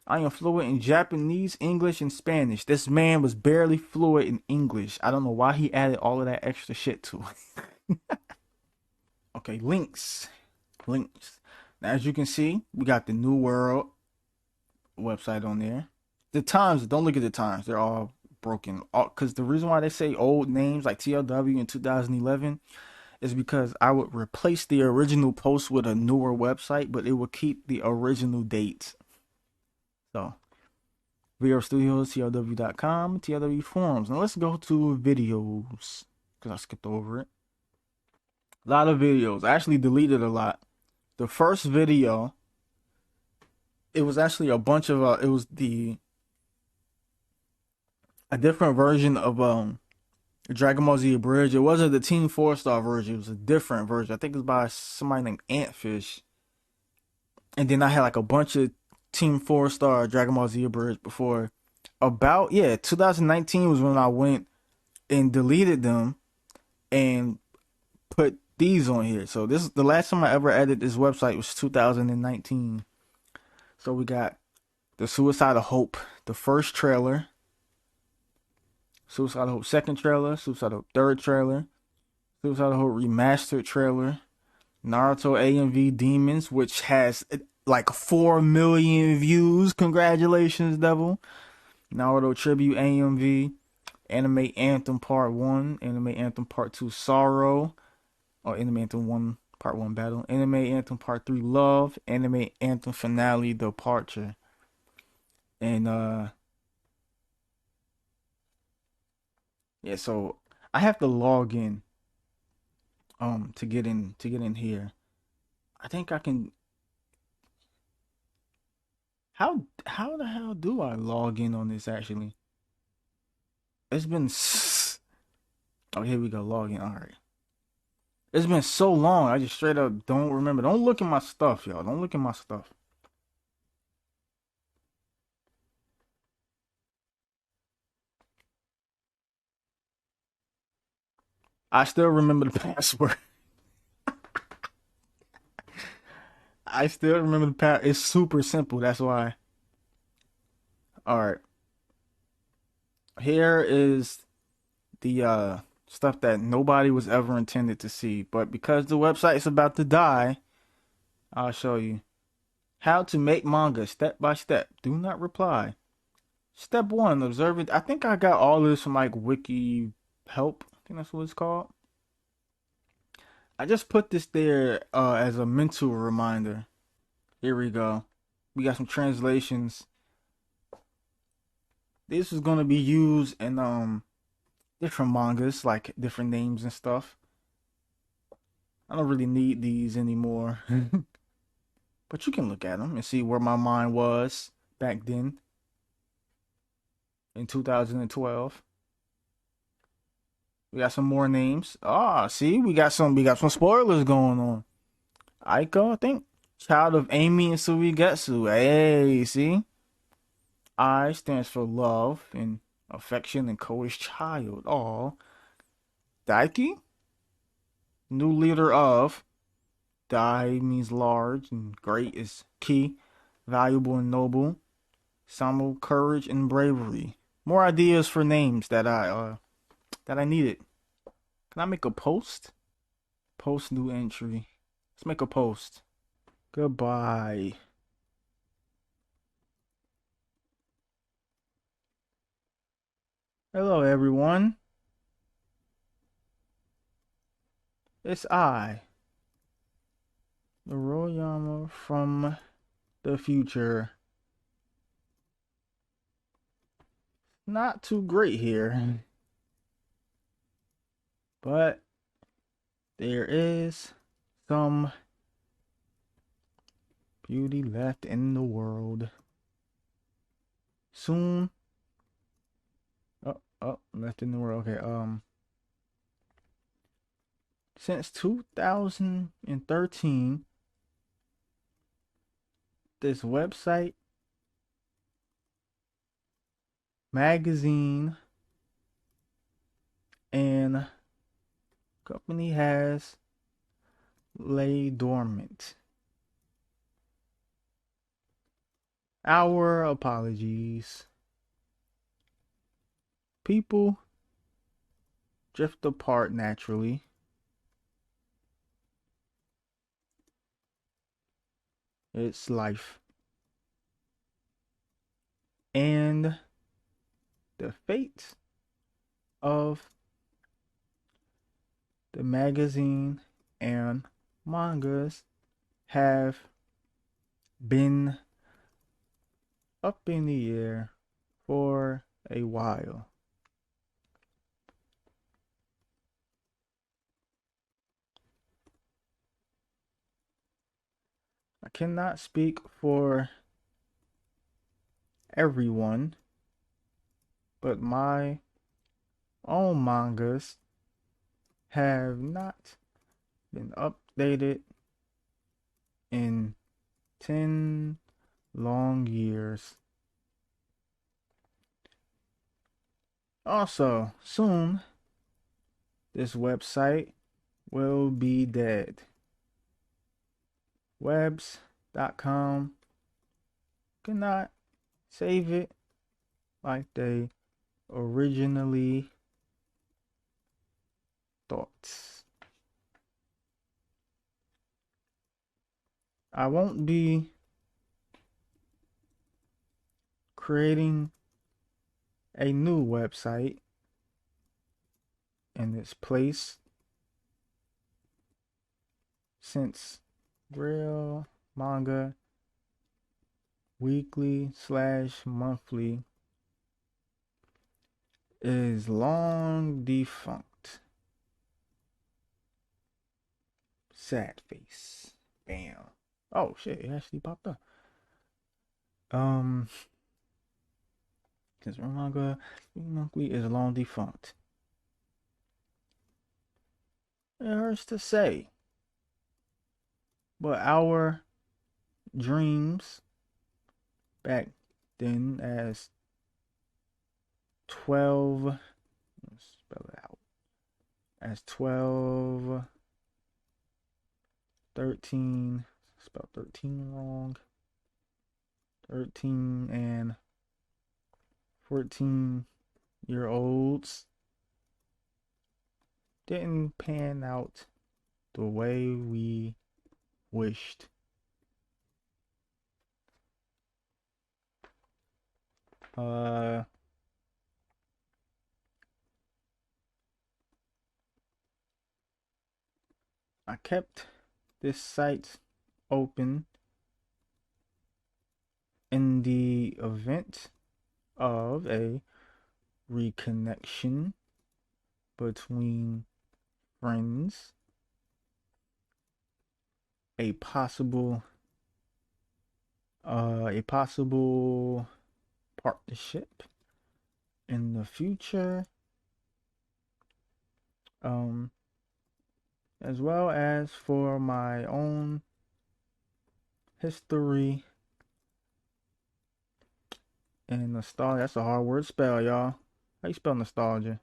I am fluent in Japanese, English, and Spanish. This man was barely fluent in English. I don't know why he added all of that extra shit to it. Okay, links. Links. Now, as you can see, we got the New World website on there. The times, don't look at the times. They're all broken. Because the reason why they say old names like TLW in 2011 is because I would replace the original post with a newer website, but it would keep the original dates. So, VR Studios, TLW.com, TLW forums. Now let's go to videos because I skipped over it. A lot of videos. I actually deleted a lot. The first video, it was actually a bunch of it was a different version of Dragon Ball Z Abridged. It wasn't the Team 4-Star version. It was a different version. I think it was by somebody named Antfish. And then I had like a bunch of Team 4-Star Dragon Ball Z Abridged before. 2019 was when I went and deleted them and put these on here. So this is the last time I ever edited this website was 2019. So we got the Suicide of Hope, the first trailer, Suicide of Hope second trailer, Suicide of Hope third trailer, Suicide of Hope remastered trailer, Naruto AMV Demons, which has like 4 million views. Congratulations, Devil. Naruto Tribute AMV, Anime Anthem Part 1, Anime Anthem Part 2 Sorrow, or Anime Anthem 1 Part 1 Battle, Anime Anthem Part 3 Love, Anime Anthem Finale Departure. And yeah, so I have to log in to get in here. I think I can. How the hell do I log in on this actually? It's been oh, here we go, login. All right. It's been so long. I just straight up don't remember. Don't look at my stuff, y'all. Don't look at my stuff. I still remember the password. I still remember the password. It's super simple. That's why. All right. Here is the stuff that nobody was ever intended to see, but because the website is about to die, I'll show you how to make manga step by step. Do not reply. Step 1, observe it. I think I got all this from like Wiki Help. I think that's what it's called. I just put this there as a mental reminder. Here we go. We got some translations. This is gonna be used in different mangas, like different names and stuff. I don't really need these anymore. But you can look at them and see where my mind was back then in 2012. We got some more names. Ah, see, we got some spoilers going on. Aiko, I think. Child of Amy and Suigetsu. Hey, see? I stands for love and affection and Ko is child. Oh, Daiki, new leader of. Dai means large and great is key, valuable and noble. Samu, courage and bravery. More ideas for names that I needed. Can I make a post? Post new entry. Let's make a post. Goodbye. Hello everyone. It's I, the Royama from the future. Not too great here, but there is some beauty left in the world. Soon. Oh, left in the world. Okay, Since 2013, this website, magazine, and company has lay dormant. Our apologies. People drift apart naturally. It's life. And the fate of the magazine and mangas have been up in the air for a while. I cannot speak for everyone, but my own mangas have not been updated in 10 long years. Also, soon, this website will be dead. Webs.com cannot save it like they originally thought. I won't be creating a new website in its place since Real Manga Weekly/Monthly is long defunct. Sad face. Bam. Oh shit, it actually popped up. Since Real Manga Monthly is long defunct. It hurts to say, but our dreams back then as 12, let's spell it out, as 12, 13, spelled 13 wrong, 13 and 14-year-olds didn't pan out the way we wished. I kept this site open in the event of a reconnection between friends, a possible partnership in the future, as well as for my own history and nostalgia. That's a hard word to spell, y'all. How you spell nostalgia?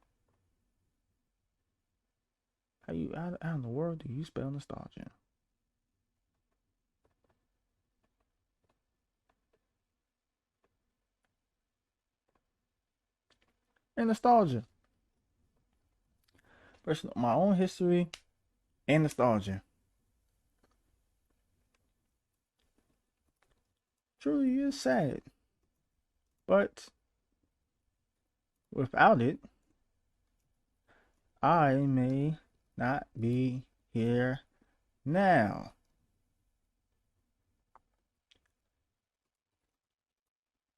How in the world do you spell nostalgia? And nostalgia. Personal, my own history and nostalgia. Truly is sad. But without it, I may not be here now.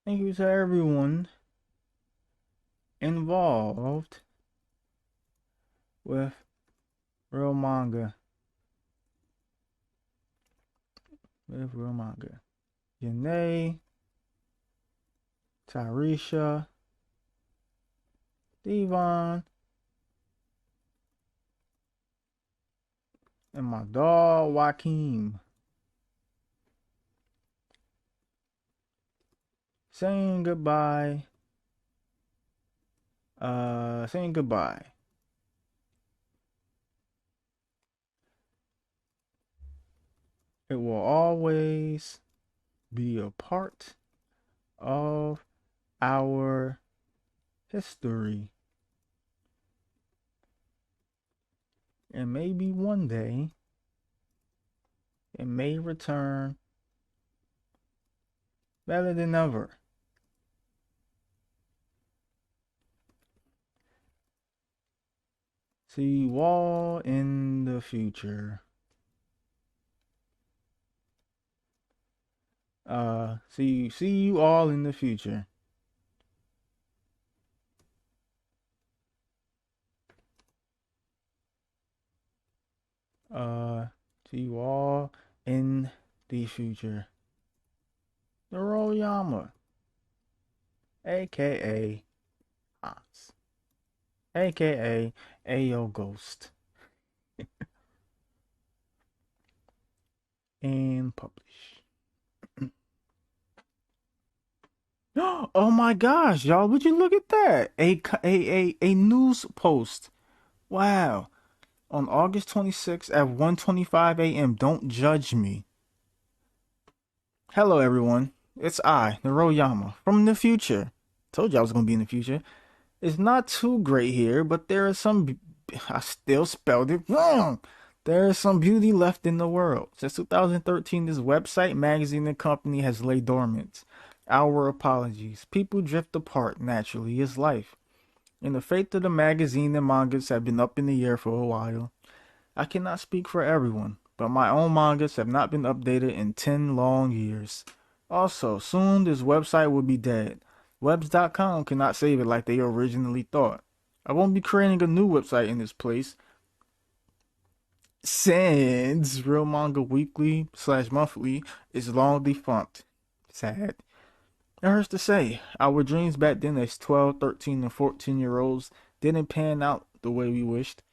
Thank you to everyone involved with Real Manga. Yanae, Tyresha, Devon, and my dog Joaquin. Saying goodbye. Saying goodbye. It will always be a part of our history. And maybe one day it may return better than ever. See you all in the future. See you all in the future. Uh, See you all in the future. The Royama, aka Hans, aka Ayo Ghost, and publish. Oh my gosh, y'all! Would you look at that? A news post. Wow. On August 26th at 1:25 a.m. Don't judge me. Hello, everyone. It's I, Naroyama, from the future. Told you I was gonna be in the future. It's not too great here, but there is some. I still spelled it wrong. There is some beauty left in the world. Since 2013, this website, magazine, and company has laid dormant. Our apologies. People drift apart naturally. It's life. And the fate of the magazine and mangas have been up in the air for a while. I cannot speak for everyone, but my own mangas have not been updated in 10 long years. Also, soon this website will be dead. Webs.com cannot save it like they originally thought. I won't be creating a new website in this place, since Real Manga Weekly / monthly is long defunct. Sad. It hurts to say, our dreams back then as 12, 13, and 14-year-olds didn't pan out the way we wished.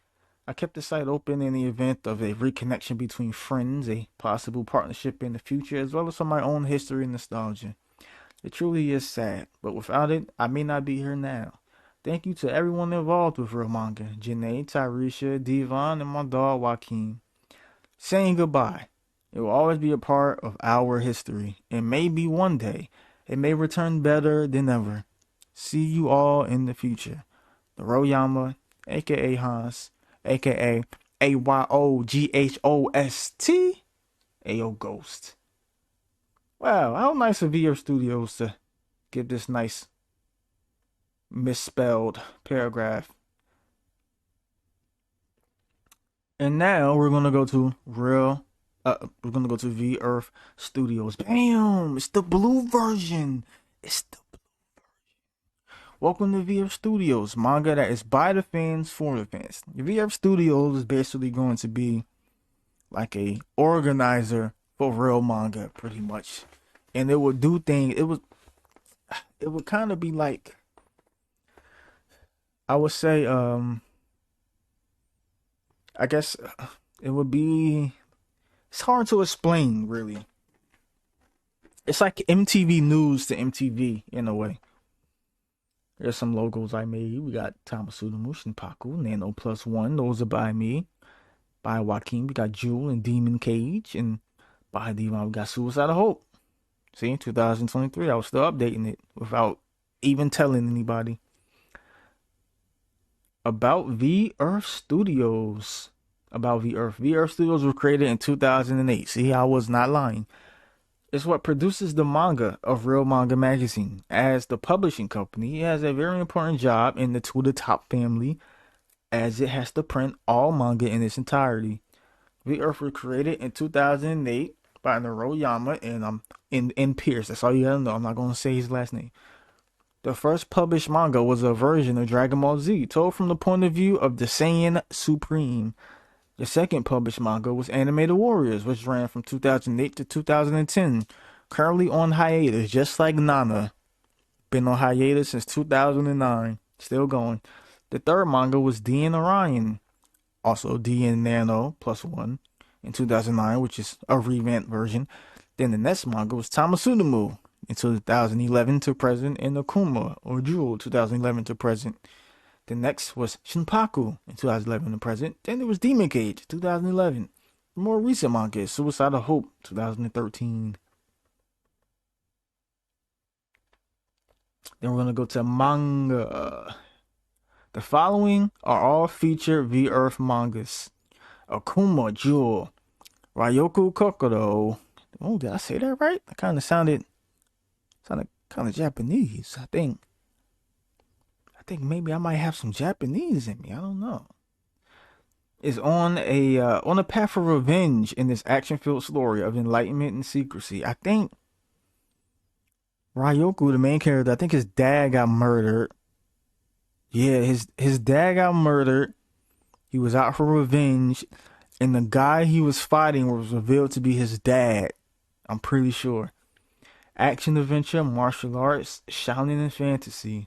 I kept the site open in the event of a reconnection between friends, a possible partnership in the future, as well as for my own history and nostalgia. It truly is sad, but without it, I may not be here now. Thank you to everyone involved with Real Manga, Janae, Tyresha, Devon, and my dog Joaquin. Saying goodbye. It will always be a part of our history, and maybe one day it may return better than ever. See you all in the future. The Royama, aka Hans, aka AY0 GH0ST, Ayo Ghost. Wow, how nice of VR Studios to give this nice misspelled paragraph. And now we're gonna go to V Earth Studios. Bam! It's the blue version. It's the Welcome to V Earth Studios, manga that is by the fans for the fans. V Earth Studios is basically going to be like a organizer for real manga, pretty much, and it would do things. It would kind of be like, I would say, I guess it would be. It's hard to explain, really. It's like MTV News to MTV in a way. There's some logos I made. We got Tamasudamu, Shinpaku, Nano Plus One. Those are by me. By Joaquin, we got Jewel and Demon Cage. And by Devon, we got Suicide of Hope. See, 2023, I was still updating it without even telling anybody. About V Earth Studios. About V Earth. V Earth Studios were created in 2008. See, I was not lying. It's what produces the manga of Real Manga Magazine. As the publishing company, it has a very important job in the To the Top family, as it has to print all manga in its entirety. V Earth was created in 2008 by Naroyama and in Pierce. That's all you gotta know. I'm not gonna say his last name. The first published manga was a version of Dragon Ball Z, told from the point of view of the Saiyan Supreme. The second published manga was Animated Warriors, which ran from 2008 to 2010. Currently on hiatus, just like Nana. Been on hiatus since 2009. Still going. The third manga was D and Orion, also D and Nano plus one. in 2009, which is a revamped version. Then the next manga was Tamasudamu in 2011 to present, and Akuma or Jewel 2011 to present. The next was Shinpaku in 2011 to present. Then there was Demon Cage 2011. The more recent manga is Suicidal Hope 2013. Then we're gonna go to manga. The following are all featured V-Earth mangas: Akuma, Jewel, Ryoku Kokoro. Oh, did I say that right? That kind of sounded kind of Japanese. I think maybe I might have some Japanese in me. I don't know. Is on a path of revenge in this action-filled story of enlightenment and secrecy. I think Ryoku, the main character, I think his dad got murdered. Yeah, his dad got murdered. He was out for revenge, and the guy he was fighting was revealed to be his dad. I'm pretty sure. Action adventure, martial arts, shouting and fantasy.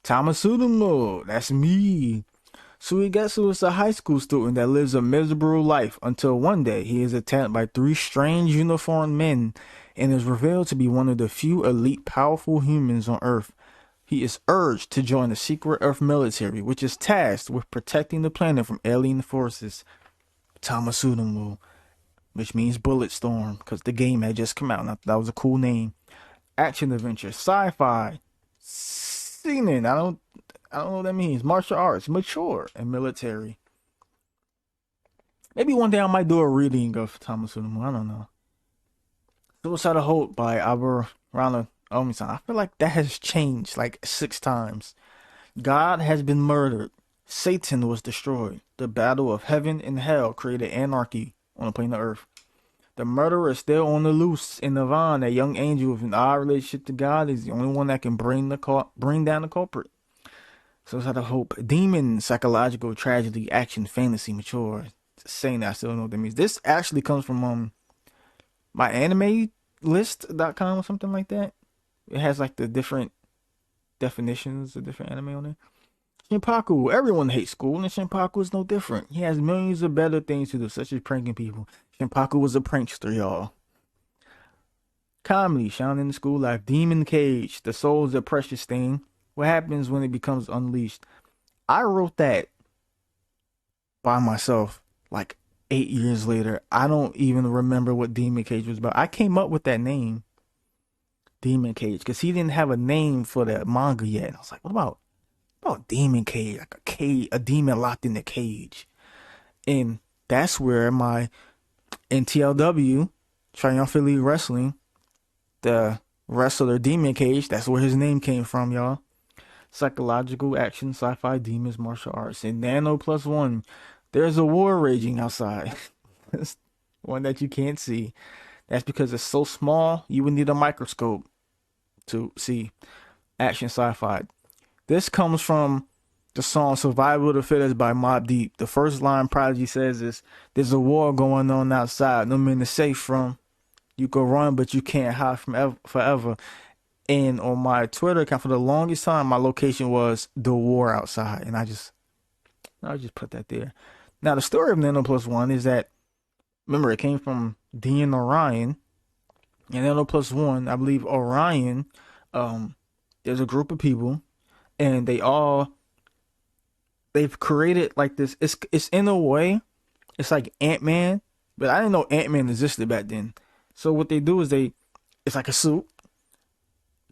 Tamasudamu, that's me. Suigetsu is a high school student that lives a miserable life until one day he is attacked by three strange uniformed men and is revealed to be one of the few elite powerful humans on Earth. He is urged to join the secret Earth military, which is tasked with protecting the planet from alien forces. Tamasudamu, which means Bulletstorm, because the game had just come out and I thought that was a cool name. Action adventure, sci-fi, seinen, I don't know what that means. Martial arts, mature, and military. Maybe one day I might do a reading of Tamasudamu. I don't know. Suicidal Hope by Aberrana Omisan. I feel like that has changed like 6 times. God has been murdered. Satan was destroyed. The battle of heaven and hell created anarchy on the plane of Earth. The murderer is still on the loose in Nirvana. A young angel with an odd relationship to God is the only one that can bring down the culprit. Suicidal Hope, demon, psychological tragedy, action, fantasy, mature. Saying that I still don't know what that means. This actually comes from myanimelist.com or something like that. It has like the different definitions of different anime on there. Shinpaku, everyone hates school, and Shinpaku is no different. He has millions of better things to do, such as pranking people. Shinpaku was a prankster, y'all. Comedy, shown in the school life. Demon Cage, the soul is a precious thing. What happens when it becomes unleashed? I wrote that by myself like 8 years later. I don't even remember what Demon Cage was about. I came up with that name, Demon Cage, because he didn't have a name for the manga yet. And I was like, what about Demon Cage? Like a demon locked in the cage. And that's where my NTLW, Triumphant League Wrestling, the wrestler Demon Cage, that's where his name came from, y'all. Psychological action, sci-fi, demons, martial arts, and Nano plus one. There's a war raging outside. One that you can't see. That's because it's so small, you would need a microscope to see. Action, sci-fi. This comes from the song Survival of the Fittest by Mobb Deep. The first line Prodigy says is, there's a war going on outside, no man is safe from. You can run, but you can't hide from forever. And on my Twitter account, for the longest time, my location was the war outside. And I just put that there. Now, the story of Nano Plus One is that, remember, it came from Dean Orion. And Nano Plus One, I believe Orion, there's a group of people. And they've created like this. It's in a way, it's like Ant-Man. But I didn't know Ant-Man existed back then. So what they do is it's like a suit.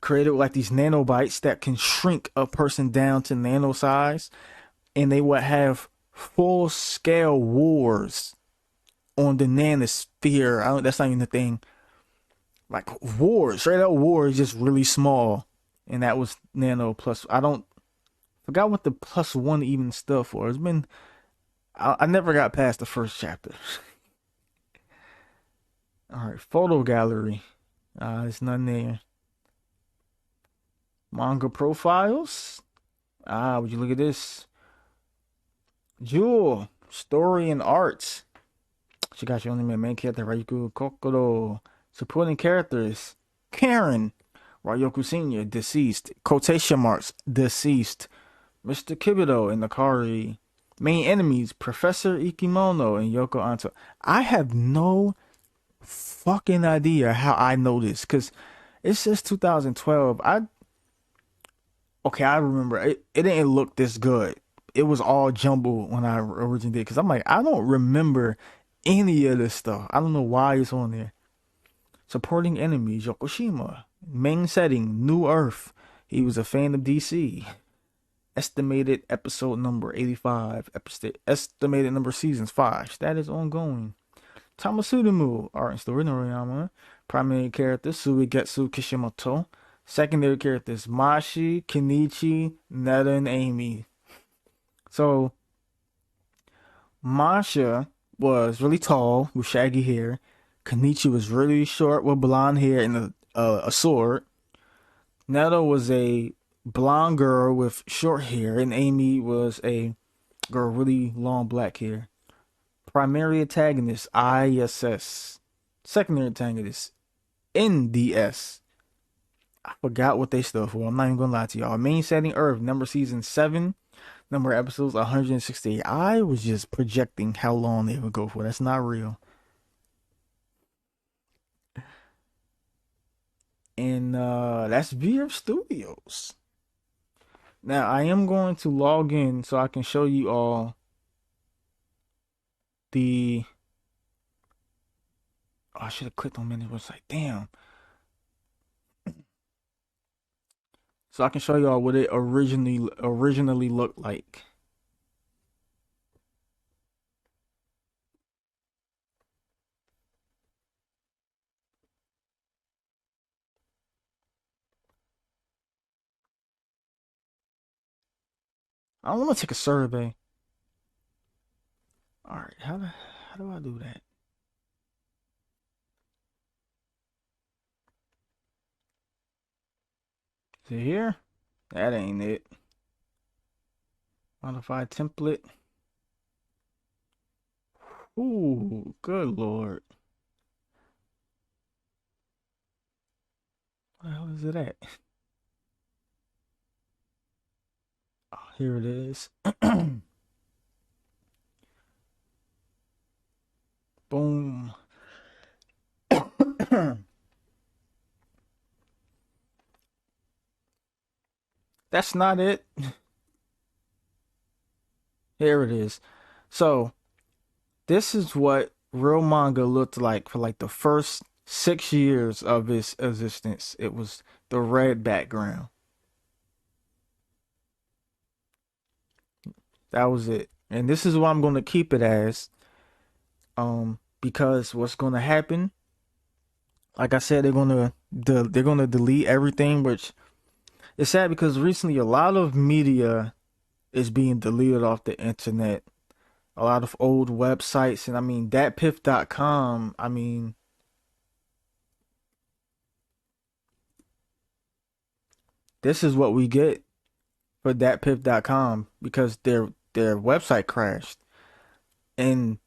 Created like these nanobites that can shrink a person down to nano size, and they would have full scale wars on the nanosphere. That's not even the thing. Like wars, straight up wars, just really small, and that was Nano Plus. Forgot what the plus one even stood for. It's been, I never got past the first chapter. All right, photo gallery. There's none there. Manga profiles. Would you look at this? Jewel, story and arts. She got your only main character, Ryoku Kokoro. Supporting characters, Karen, Ryoku Senior, deceased. Quotation marks, deceased. Mr. Kibito and Nakari. Main enemies: Professor Ikimono and Yoko Anto. I have no fucking idea how I know this because it says 2012. I remember it didn't look this good. It was all jumbled when I originally did because I'm like, I don't remember any of this stuff. I don't know why it's on there. Supporting enemies: Yokoshima. Main setting: New Earth. He was a fan of DC. Estimated episode number 85. Estimated number seasons 5. Status ongoing. Tamasudamu, art and story, Noriyama. Primary characters: Suigetsu Kishimoto. Secondary characters: Mashi, Kenichi, Neta, and Amy. So, Masha was really tall with shaggy hair. Kenichi was really short with blonde hair and a sword. Neta was a blonde girl with short hair, and Amy was a girl with really long black hair. Primary antagonist: ISS. Secondary antagonist: NDS. I forgot what they stood for. I'm not even gonna lie to y'all. Main setting: Earth. Number season 7. Number episodes 168. I was just projecting how long they would go for. That's not real. And that's VR Studios. Now I am going to log in so I can show you all the. Oh, I should have clicked on many website. Damn. So I can show you all what it originally looked like. I want to take a survey. All right, how do I do that? Is it here? That ain't it. Modify template. Ooh, good lord. What the hell is it at? Oh, here it is. Boom. That's not it. Here it is. So, this is what real manga looked like for like the first 6 years of its existence. It was the red background. That was it. And this is what I'm going to keep it as. Because what's going to happen, like I said, they're going to delete everything, which is sad because recently a lot of media is being deleted off the internet. A lot of old websites, and I mean thatpiff.com, I mean, this is what we get for thatpiff.com because their website crashed. And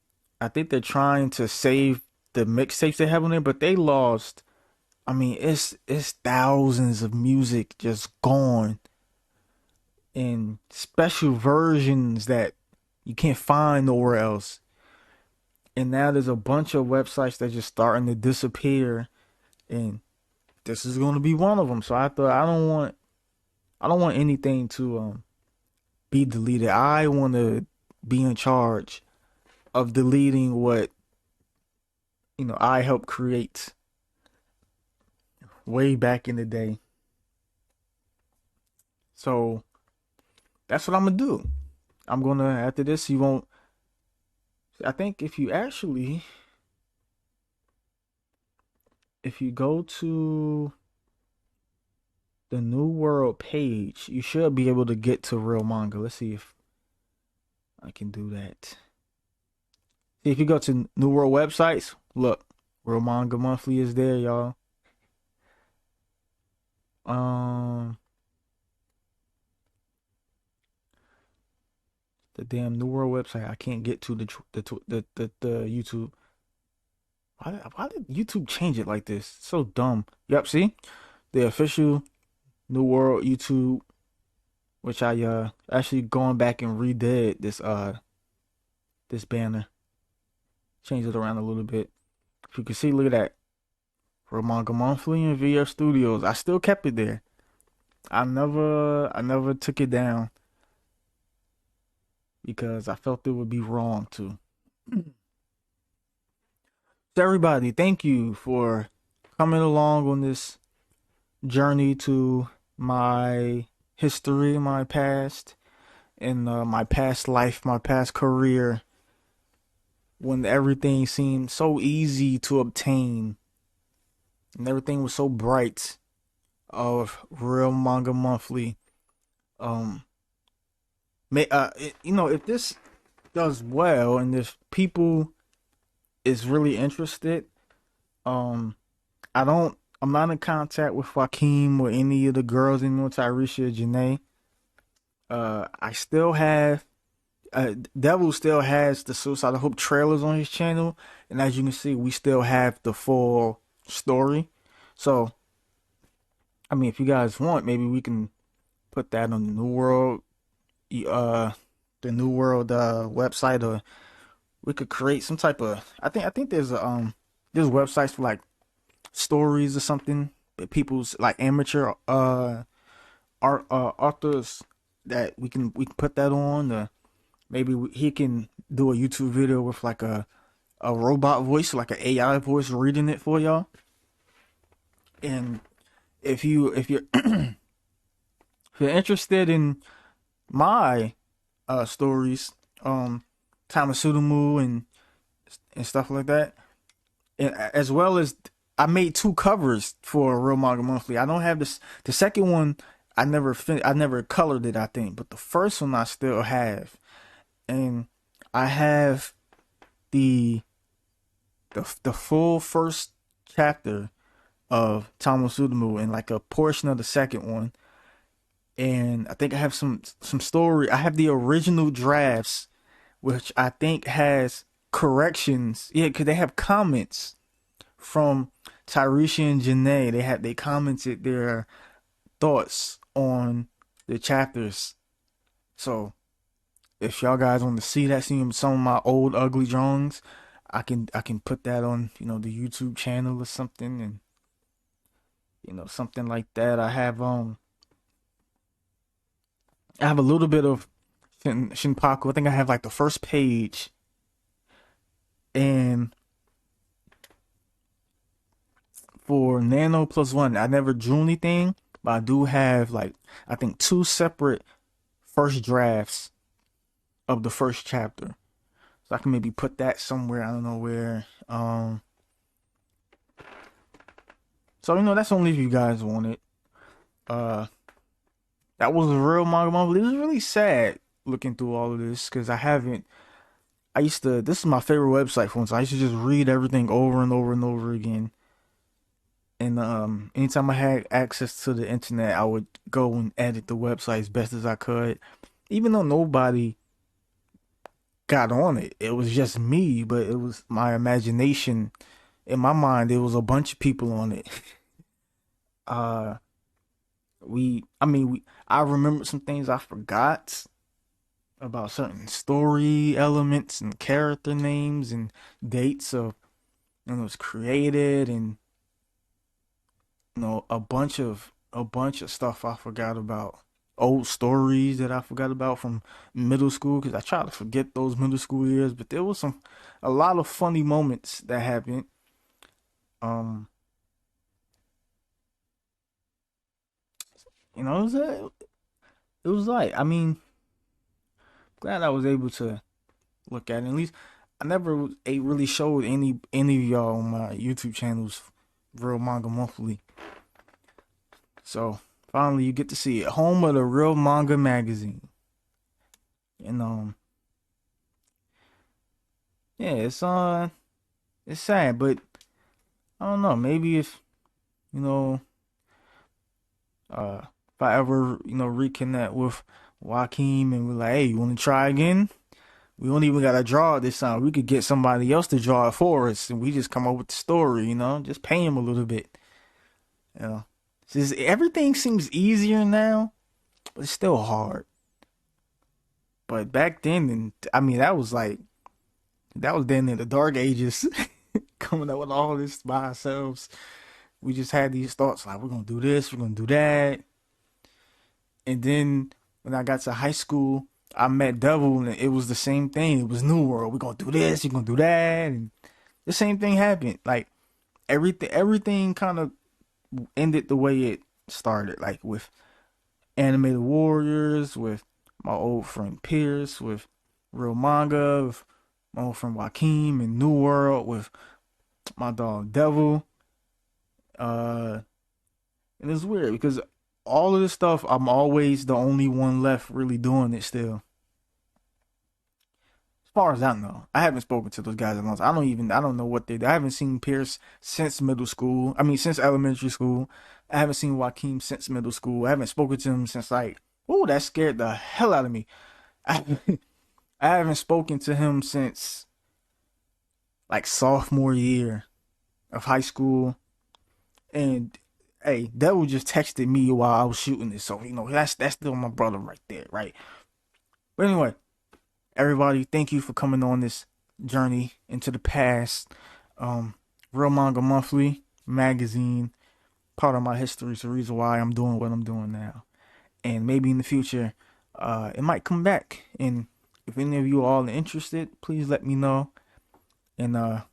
I think they're trying to save the mixtapes they have on there, but they lost. I mean, it's thousands of music just gone in special versions that you can't find nowhere else. And now there's a bunch of websites that just starting to disappear, and this is going to be one of them. So I thought I don't want anything to be deleted. I want to be in charge of deleting what I helped create way back in the day. So that's what I'm gonna do. I'm gonna after this you won't. I think if you go to the New World page, you should be able to get to real manga. Let's see if I can do that. See, if you go to New World websites, look, Real Manga Monthly is there, y'all. Um, the damn New World website. I can't get to the YouTube. Why did YouTube change it like this? So dumb. Yep, see? The official New World YouTube. which I actually going back and redid this banner, changed it around a little bit. If you can see, look at that. For Manga Monthly and VF Studios. I still kept it there. I never took it down because I felt it would be wrong to. So everybody, thank you for coming along on this journey to my history, my past, and my past life, my past career, when everything seemed so easy to obtain and everything was so bright of Real Manga Monthly. Um, if this does well and if people is really interested, um, I'm not in contact with Joaquin or any of the girls in Tyresha or Janae. I still have Devil still has the Suicide of Hope trailers on his channel, and as you can see, we still have the full story. So, I mean, if you guys want, maybe we can put that on uh, the New World website, or we could create some type of. I think there's websites for like stories or something that people's like amateur authors that we can put that on. Maybe he can do a YouTube video with like a robot voice, like an AI voice reading it for y'all. And if you're if you're interested in my stories, Tamasudamu and stuff like that, and as well as I made two covers for Real Manga Monthly. I don't have this. The second one I never colored it, I think, but the first one I still have, and I have the the full first chapter of Tamasudamu and like a portion of the second one, and I think I have some story. I have the original drafts, which I think has corrections. Yeah, because they have comments from Tyresha and Janae. They commented their thoughts on the chapters. So if y'all guys want to see that, see some of my old ugly drawings, I can put that on the YouTube channel or something, and something like that. I have a little bit of Shinpaku. I think I have like the first page, and for Nano Plus One, I never drew anything, but I do have like I think two separate first drafts of the first chapter. So I can maybe put that somewhere. I don't know where. So that's only if you guys want it. Uh, that was a real manga monthly. It was really sad looking through all of this because I haven't. I used to. This is my favorite website for once. I used to just read everything over and over and over again. And anytime I had access to the internet, I would go and edit the website as best as I could. Even though nobody got on it, it was just me, but it was my imagination. In my mind, there was a bunch of people on it. uh, I remember some things I forgot about certain story elements and character names and dates of when it was created, and a bunch of stuff I forgot about. Old stories that I forgot about from middle school because I try to forget those middle school years, but there was a lot of funny moments that happened. Um, it was like I mean, glad I was able to look at it. At least I never really showed any of y'all on my YouTube channels, Real Manga Monthly. So finally, you get to see it. Home of the Real Manga Magazine. And yeah, it's sad, but I don't know. Maybe you know, if I ever reconnect with Joaquin and we're like, hey, you want to try again? We don't even gotta draw it this time. We could get somebody else to draw it for us, and we just come up with the story. Just pay him a little bit. You know, everything seems easier now. but it's still hard. But back then, and I mean, that was then in the dark ages, coming up with all this by ourselves. We just had these thoughts like we're gonna do this, we're gonna do that, and then when I got to high school, I met Devil, and it was the same thing. It was New World. We're gonna do this, we're gonna do that, and the same thing happened. Like everything kind of ended the way it started. Like with Animated Warriors, with my old friend Pierce, with Real Manga, with my old friend Joaquin, and New World with my dog Devil. Uh, and it's weird because all of this stuff, I'm always the only one left really doing it still. As far as I know, I haven't spoken to those guys in a long time. I don't know what they do. I haven't seen Pierce since middle school. I mean, since elementary school. I haven't seen Joaquin since middle school. I haven't spoken to him since like, oh, that scared the hell out of me. I, I haven't spoken to him since like sophomore year of high school. And hey, Devil just texted me while I was shooting this, so that's still my brother right there, right? But anyway, everybody, thank you for coming on this journey into the past. Um, Real Manga Monthly magazine, part of my history, is the reason why I'm doing what I'm doing now, and maybe in the future, it might come back. And if any of you all are interested, please let me know, and I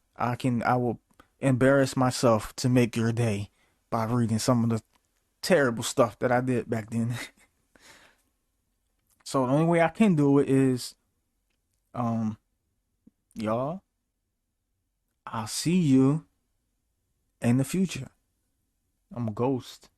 will embarrass myself to make your day by reading some of the terrible stuff that I did back then. So the only way I can do it is, um, y'all, I'll see you in the future. I'm a ghost.